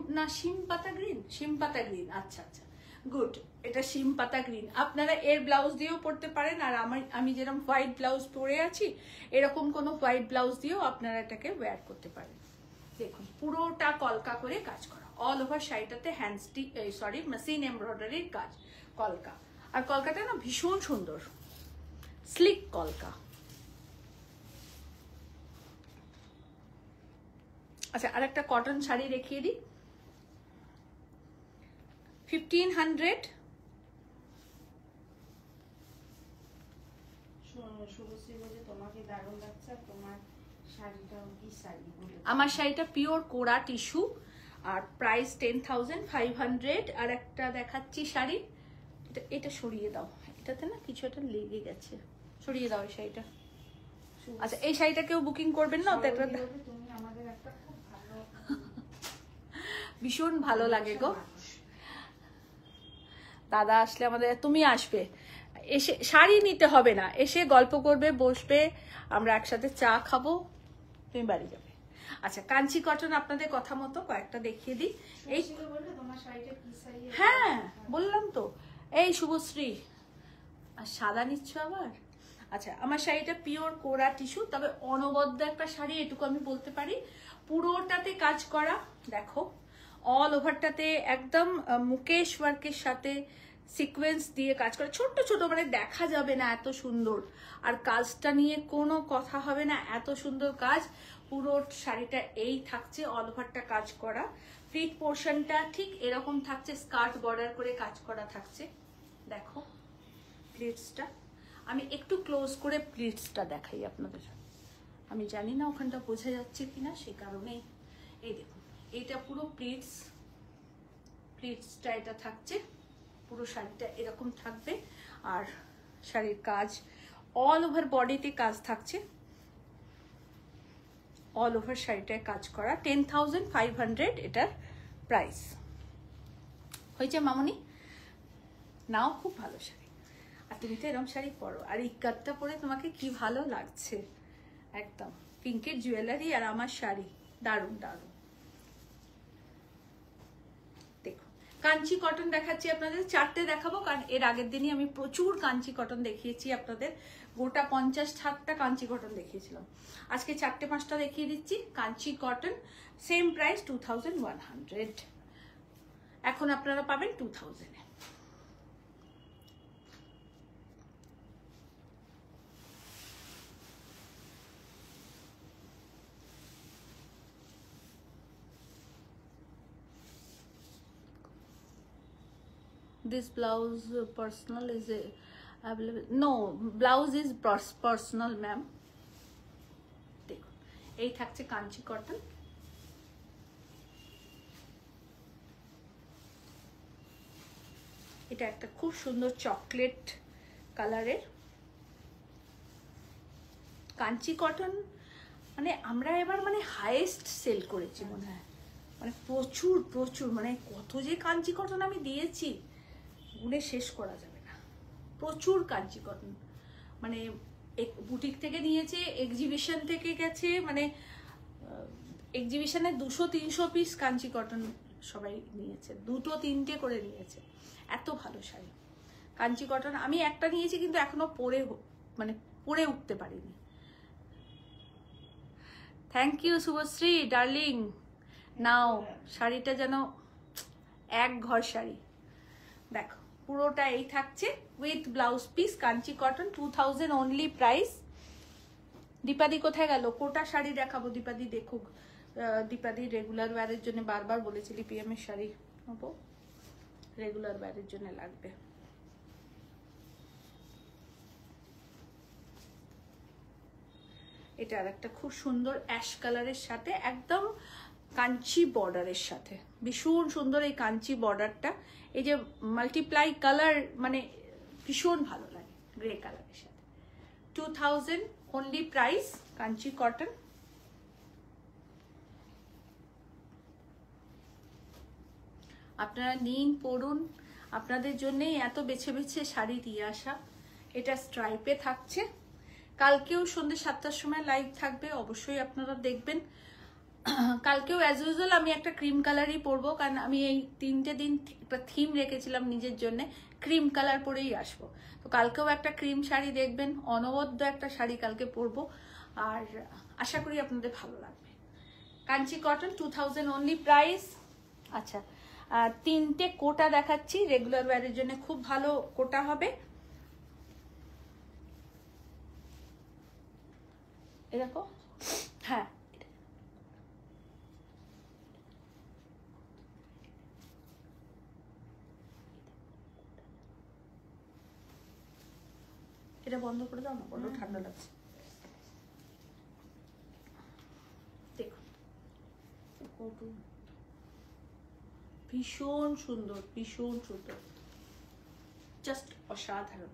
পাতা গ্রিন, শিম পাতা গ্রিন। আচ্ছা আচ্ছা, গুড। এটা শিম পাতা গ্রিন। আপনারা এর ব্লাউজ দিয়েও পরতে পারেন, আর আমি যেরকম হোয়াইট ব্লাউজ পরে আছি এরকম কোনো হোয়াইট ব্লাউজ দিয়েও আপনারা এটাকে ওয়্যার করতে পারেন। দেখুন পুরোটা কলকা করে কাজ করা, অল ওভার শাড়িটাতে হ্যান্ড স্টিচ, সরি মেশিন এমব্রয়ডারির কাজ, কলকা। আর কলকাটা না ভীষণ সুন্দর, স্লিক কলকা। আচ্ছা, আর একটা কটন শাড়ি দেখিয়ে দিই, 1500। শুভশ্রী বলছে তোমাকে দারুণ লাগছে, তোমার শাড়িটাও কি শাড়ি? আমার শাড়িটা পিওর কোরা টিস্যু আর প্রাইস 10,500। আর একটা দেখাচ্ছি শাড়ি, এটা সরিয়ে দাও, এটাতে না কিছু একটা লেগে গেছে, সরিয়ে দাও এই শাড়িটা। আচ্ছা, এই শাড়িটা কেউ বুকিং করবেন না? তুমি আমাদের একটা খুব ভালো, ভীষণ ভালো লাগে গো। দাদা আসলে আমাদের, তুমি আসবে, এসে শাড়ি নিতে হবে না, এসে গল্প করবে, বসবে, আমরা একসাথে চা খাবো, তুমি বাড়ি যাবে। আচ্ছা, কাঞ্চি কটন আপনাদের কথা মতো কয়েকটা দেখিয়ে দিই। এই তোমার শাড়িটা কি শাড়ি? হ্যাঁ বললাম তো, এই শুভশ্রী, আর সাদা নিচ্ছ আবার। আচ্ছা, আমার শাড়িটা পিওর কোরা টিস্যু, তবে অনবদ্য একটা শাড়ি, এটুকু আমি বলতে পারি। পুরোটাতে কাজ করা, দেখো অল ওভারটাতে একদম মুকেশ ওয়ার্কের সাথে সিকোয়েন্স দিয়ে কাজ করা, ছোট্ট ছোট, মানে দেখা যাবে না এত সুন্দর। আর কাজটা নিয়ে কোনো কথা হবে না, এত সুন্দর কাজ। পুরো শাড়িটা এই থাকছে, অল ওভারটা কাজ করা। ফ্লিট পোর্শনটা ঠিক এরকম থাকছে, স্কার্ট বর্ডার করে কাজ করা থাকছে। দেখো প্লিটসটা, আমি একটু ক্লোজ করে প্লিটসটা দেখাই আপনাদের। আমি জানি না ওখানটা বোঝা যাচ্ছে কিনা, সে কারণেই। এই দেখুন, এইটা পুরো প্লিটসটা এটা থাকছে, পুরো শাড়িটা এরকম থাকবে। আর শাড়ির কাজ অল ওভার বডিতে কাজ থাকছে, অল ওভার শাড়িটায় কাজ করা। 10,500 এটার প্রাইস। হয়েছে মামনি? নাও, খুব ভালো শাড়ি। আর তুমি তো এরকম শাড়ি পরো, আর এই কাটটা পরে তোমাকে কি ভালো লাগছে, একদম পিঙ্কের জুয়েলারি আর আমার শাড়ি, দারুণ দারুণ। দেখো কাঞ্চি কটন দেখাচ্ছি আপনাদের, 4টে দেখাবো, কারণ এর আগের দিনই আমি প্রচুর কাঞ্চি কটন দেখিয়েছি আপনাদের, গোটা 50-60টা কাঞ্চি কটন দেখিয়েছিলাম। আজকে 4টে-5টা দেখিয়ে দিচ্ছি কাঞ্চি কটন, সেম প্রাইস 2100, এখন আপনারা পাবেন 2000-এ। This blouse personal is available, no blouse is personal ma'am। দেখো এই থাকছে কাঞ্চি কটন, এটা একটা খুব সুন্দর চকলেট কালারের কাঞ্চি কটন, মানে আমরা এবার মানে হাইয়েস্ট সেল করেছি মনে হয়, মানে প্রচুর প্রচুর, মানে কত যে কাঞ্চি কটন আমি দিয়েছি গুনে শেষ করা যাবে না, প্রচুর কাঞ্চি কটন, মানে বুটিক থেকে নিয়েছে, এক্সিবিশন থেকে গেছে, মানে এক্সিবিশনে 200-300 পিস কাঞ্চি কটন সবাই নিয়েছে, 2-3টে করে নিয়েছে, এত ভালো শাড়ি কাঞ্চি কটন। আমি একটা নিয়েছি কিন্তু এখনো পরে উঠতে পারিনি। Thank you Shubhashree darling. নাও শাড়িটা যেন এক ঘর শাড়ি, দেখো পুরোটা এই থাকছে with blouse piece, Kanchi cotton, 2000 only price. দীপাদি কোথায় গেল? কোটা শাড়ি দেখাবো, দীপাদি দেখুক। দীপাদি রেগুলার ওয়্যারের জন্য বারবার বলেছিলি পিএম এর শাড়ি নেবো, রেগুলার ওয়্যারের জন্য লাগবে। এটা আর একটা খুব সুন্দর অ্যাশ কালারের সাথে একদম কাঞ্চি বর্ডারের সাথে, ভীষণ সুন্দর এই কাঞ্চি বর্ডারটা, এই যে মাল্টিপ্লাই কালার, মানে ভীষণ ভালো লাগে গ্রে কালারের সাথে। 2000 অনলি প্রাইস, কাঞ্চি কটন। আপনারা নিন, পরুন, আপনাদের জন্যই এত বেছে বেছে শাড়ি দিয়ে আসা। এটা স্ট্রাইপে থাকছে, কালকেও সন্ধ্যে 7টার সময় লাইভ থাকবে, অবশ্যই আপনারা দেখবেন। কালকেও অ্যাজ ইউজুয়াল আমি একটা ক্রিম কালারই পরবো, কারণ আমি এই 3টে দিন একটা থিম রেখেছিলাম নিজের জন্য, ক্রিম কালার পরেই আসবো। তো কালকেও একটা ক্রিম শাড়ি দেখবেন, অনবদ্য একটা শাড়ি কালকে পরবো, আর আশা করি আপনাদের ভালো লাগবে। Kanchi cotton 2000 only price. আচ্ছা, 3টে কোটা দেখাচ্ছি, রেগুলার ওয়্যারের জন্য খুব ভালো কোটা হবে। এরকম, হ্যাঁ এটা বন্ধ করে দাও না, বড় ঠান্ডা লাগছে। দেখুন ভীষণ সুন্দর, ভীষণ সুন্দর, জাস্ট অসাধারণ।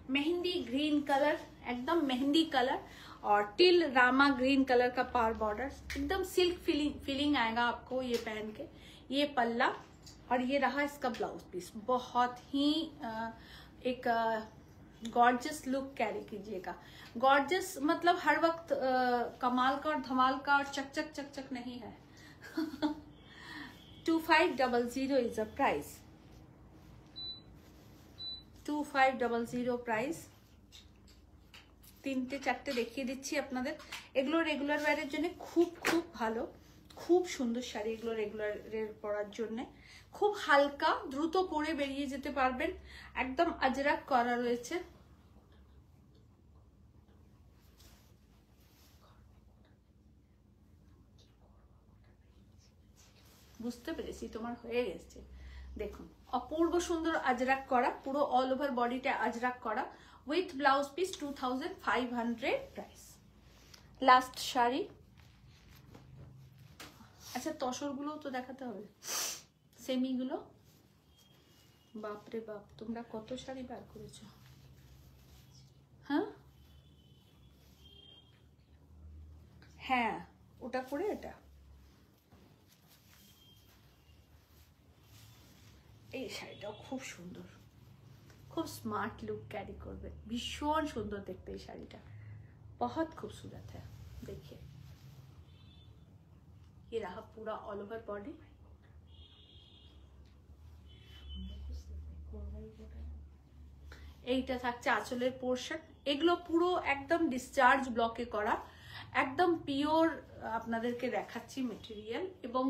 मेहंदी ग्रीन कलर, एकदम मेहंदी कलर और टिल रामा ग्रीन कलर का पार बॉर्डर, एकदम सिल्क फीलिंग आएगा आपको ये पहन के। ये पल्ला और ये रहा इसका ब्लाउज पीस, बहुत ही एक गॉर्जियस लुक कैरी कीजिएगा। गॉर्जियस मतलब हर वक्त कमाल का और धमाल का और चक चक चक चक नहीं है। 2500 is the price, 2500 প্রাইস। 3টে-4টে দেখিয়ে দিচ্ছি আপনাদের, এগুলো রেগুলার ওয়্যারের জন্য খুব খুব ভালো, খুব সুন্দর শাড়ি এগুলো রেগুলারের পরার জন্য, খুব হালকা, দ্রুত পরে বেরিয়ে যেতে পারবেন, একদম আজরাক করা রয়েছে। বুঝতে পেরেছি তোমার হয়ে গেছে। দেখুন অপূর্ব সুন্দর আজরাক করা, পুরো অল ওভার বডিটা আজরাক করা, with blouse piece, 2500 price. Last sari. আচ্ছা তসরগুলো তো দেখাতে হবে, সেমিগুলো। বাপরে বাপ, তোমরা কত শাড়ি বার করেছো। হ্যাঁ হ্যাঁ, ওটা করে এটা, এই শাড়িটাও খুব সুন্দর, খুব स्मार्ट लुक कैरी করবে। ভীষণ সুন্দর দেখতে এই শাড়িটা, बहुत खूबसूरत है। देखिए ये रहा पूरा ऑल ओवर बॉडी। এইটা থাকছে আঁচলের পোর্শন। এগুলো পুরো একদম ডিসচার্জ ব্লকে করা, একদম পিওর আপনাদেরকে দেখাচ্ছি মেটেরিয়াল, এবং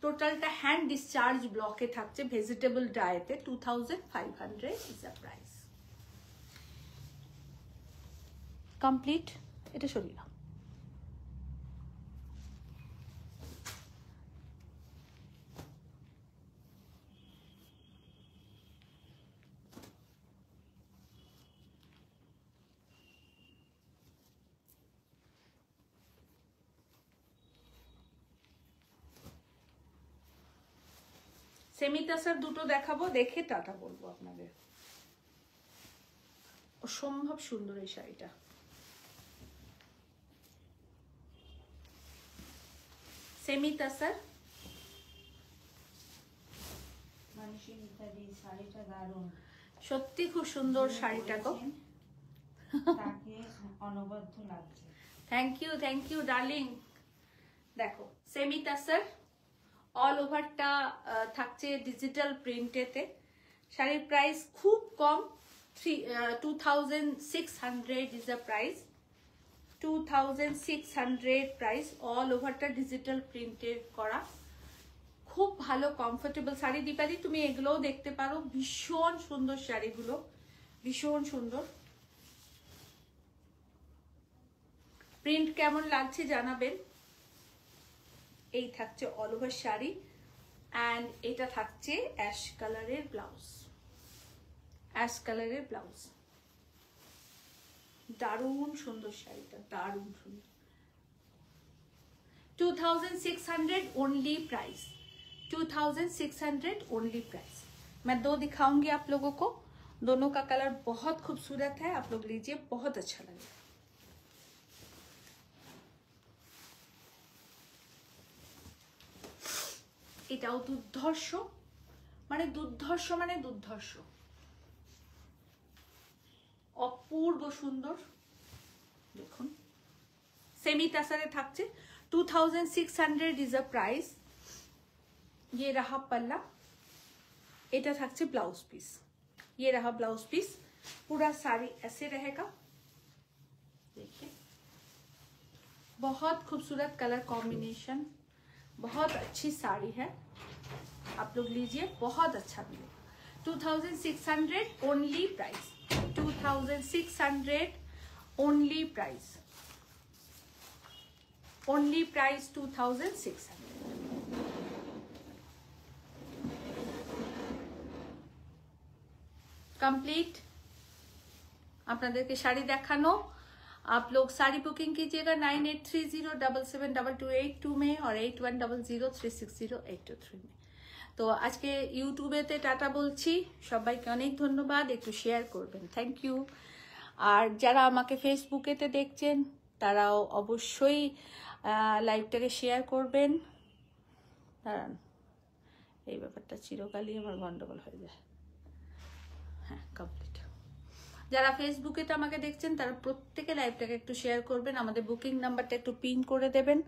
টোটালটা হ্যান্ড ডিসচার্জ ব্লকে থাকছে, ভেজিটেবল ডায়েতে। 2500 ইজ দ্য প্রাইস। কমপ্লিট। এটা সরিয়ে নাও। সেমি তাসার দুটো দেখাবো, দেখে টাটা বলবো আপনাদের। অসম্ভব সুন্দর এই শাড়িটা। সেমি তাসার মানুষী মিতালি শাড়িটা দারুণ, সত্যি খুব সুন্দর শাড়িটা গো। তাকে অনবদ্য লাগছে। Thank you darling. দেখো সেমি তাসার অল ওভারটা থাকছে ডিজিটাল প্রিন্টেতে। শাড়ির প্রাইস খুব কম, 2600 is the price. 2600 price. All ওভারটা ডিজিটাল প্রিন্টের করা, খুব ভালো কমফোর্টেবল শাড়ি। দীপালি তুমি এগুলোও দেখতে পারো, ভীষণ সুন্দর শাড়িগুলো, ভীষণ সুন্দর। প্রিন্ট কেমন লাগছে জানাবেন। এই থাকছে অল ওভার শাড়ি, অ্যান্ড এটা থাকছে অ্যাশ কালারের ব্লাউজ। অ্যাশ কালারের ব্লাউজ, দারুণ সুন্দর শাড়িটা, দারুণ সুন্দর। 2600 ओनली प्राइस, 2600 ओनली प्राइस। मैं दो दिखाऊंगी आप लोगों को, दोनों का कलर बहुत खूबसूरत है, आप लोग लीजिए, बहुत अच्छा लगेगा। এটাও দুর্ধর্ষ, মানে দুর্ধর্ষ, মানে দুর্ধর্ষ, অপূর্ব সুন্দর। দেখুন সেমি তাসারে থাকছে 2600 इज अ प्राइस। ये रहा पल्ला, এটা থাকছে ब्लाउज पीस। ये रहा ब्लाउज पीस। पूरा साड़ी ऐसे रहेगा, देखिए बहुत खूबसूरत कलर कॉम्बिनेशन, बहुत अच्छी साड़ी है, आप लोग लीजिए, बहुत अच्छा मिलेगा। 2600 only price, 2600 only price, only price 2600। Complete আপনাদেরকে শাড়ি দেখানো। आप लोग साड़ी बुकिंग कीजिएगा 9830772282 में और 8100360823 में। তো আজকে ইউটিউবেতে টাটা বলছি, সবাইকে অনেক ধন্যবাদ, একটু শেয়ার করবেন, থ্যাংক ইউ। আর যারা আমাকে ফেসবুকেতে দেখছেন তারাও অবশ্যই লাইভটাকে শেয়ার করবেন। দাঁড়ান, এই ব্যাপারটা চিরকালই আমার গন্ডগোল হয়ে যায়। হ্যাঁ, কমপ্লিট। যারা ফেসবুকেতে আমাকে দেখছেন তারা প্রত্যেকে লাইভটাকে একটু শেয়ার করবেন, আমাদের বুকিং নাম্বারটা একটু পিন করে দেবেন,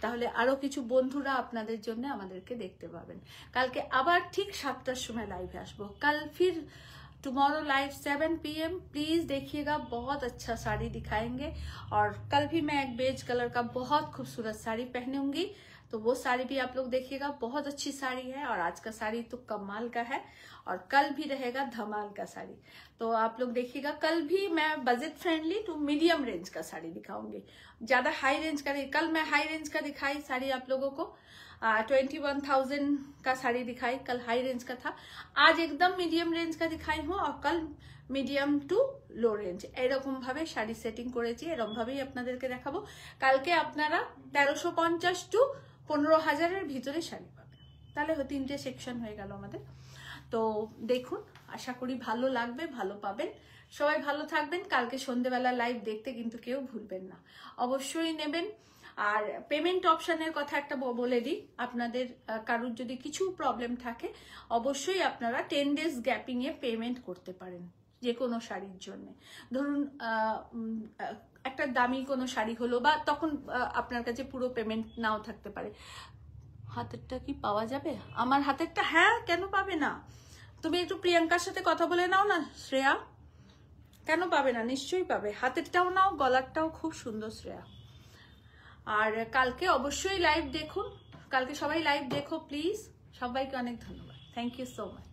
তাহলে আরো কিছু বন্ধুরা আপনাদের জন্য আমাদেরকে দেখতে পাবেন। কালকে আবার ঠিক 7টার সময় লাইভে আসবো। कल फिर टुमारो लाइव 7 PM। प्लीज देखिएगा, बहुत अच्छा साड़ी दिखाएंगे। और कल भी मैं एक बेज कलर का बहुत खूबसूरत साड़ी पहनूंगी, तो वो साड़ी भी आप लोग देखिएगा, बहुत अच्छी साड़ी है। और आज का साड़ी तो कमाल का है, और कल भी रहेगा धमाल का साड़ी, तो आप लोग देखिएगा। कल भी मैं budget friendly to medium range का साड़ी दिखाऊंगी, ज्यादा हाई रेंज का नहीं। कल मैं हाई रेंज का दिखाई साड़ी आप लोगों को, 21,000 का साड़ी दिखाई, कल हाई रेंज का था। आज एकदम मीडियम रेंज का दिखाई हूँ, और कल মিডিয়াম টু লো রেঞ্জ এরকম ভাবে শাড়ি সেটিং করেছি, এরকম ভাবেই আপনাদেরকে দেখাবো। কালকে আপনারা 1350 টু 15,000-এর ভিতরে শাড়ি পাবেন, তাহলে 3টে সেকশন হয়ে গেল আমাদের। তো দেখুন, আশা করি ভালো লাগবে, ভালো পাবেন। সবাই ভালো থাকবেন। কালকে সন্ধ্যেবেলা লাইভ দেখতে কিন্তু কেউ ভুলবেন না, অবশ্যই নেবেন। আর পেমেন্ট অপশানের কথা একটা বলে দিই, আপনাদের কারুর যদি কিছু প্রবলেম থাকে অবশ্যই আপনারা 10 days গ্যাপিংয়ে পেমেন্ট করতে পারেন যে কোনো শাড়ির জন্য। ধরুন একটা দামি কোনো শাড়ি হলো, বা তখন আপনার কাছে পুরো পেমেন্ট নাও থাকতে পারে। হাতেরটা কি পাওয়া যাবে? আমার হাতেরটা? হ্যাঁ, কেন পাবে না? তুমি একটু প্রিয়াঙ্কার সাথে কথা বলে নাও না শ্রেয়া, কেন পাবে না? নিশ্চয়ই পাবে। হাতেরটাও নাও, গলারটাও খুব সুন্দর শ্রেয়া। আর কালকে অবশ্যই লাইভ দেখুন, কালকে সবাই লাইভ দেখো প্লিজ। সবাইকে অনেক ধন্যবাদ, থ্যাংক ইউ সো মাচ।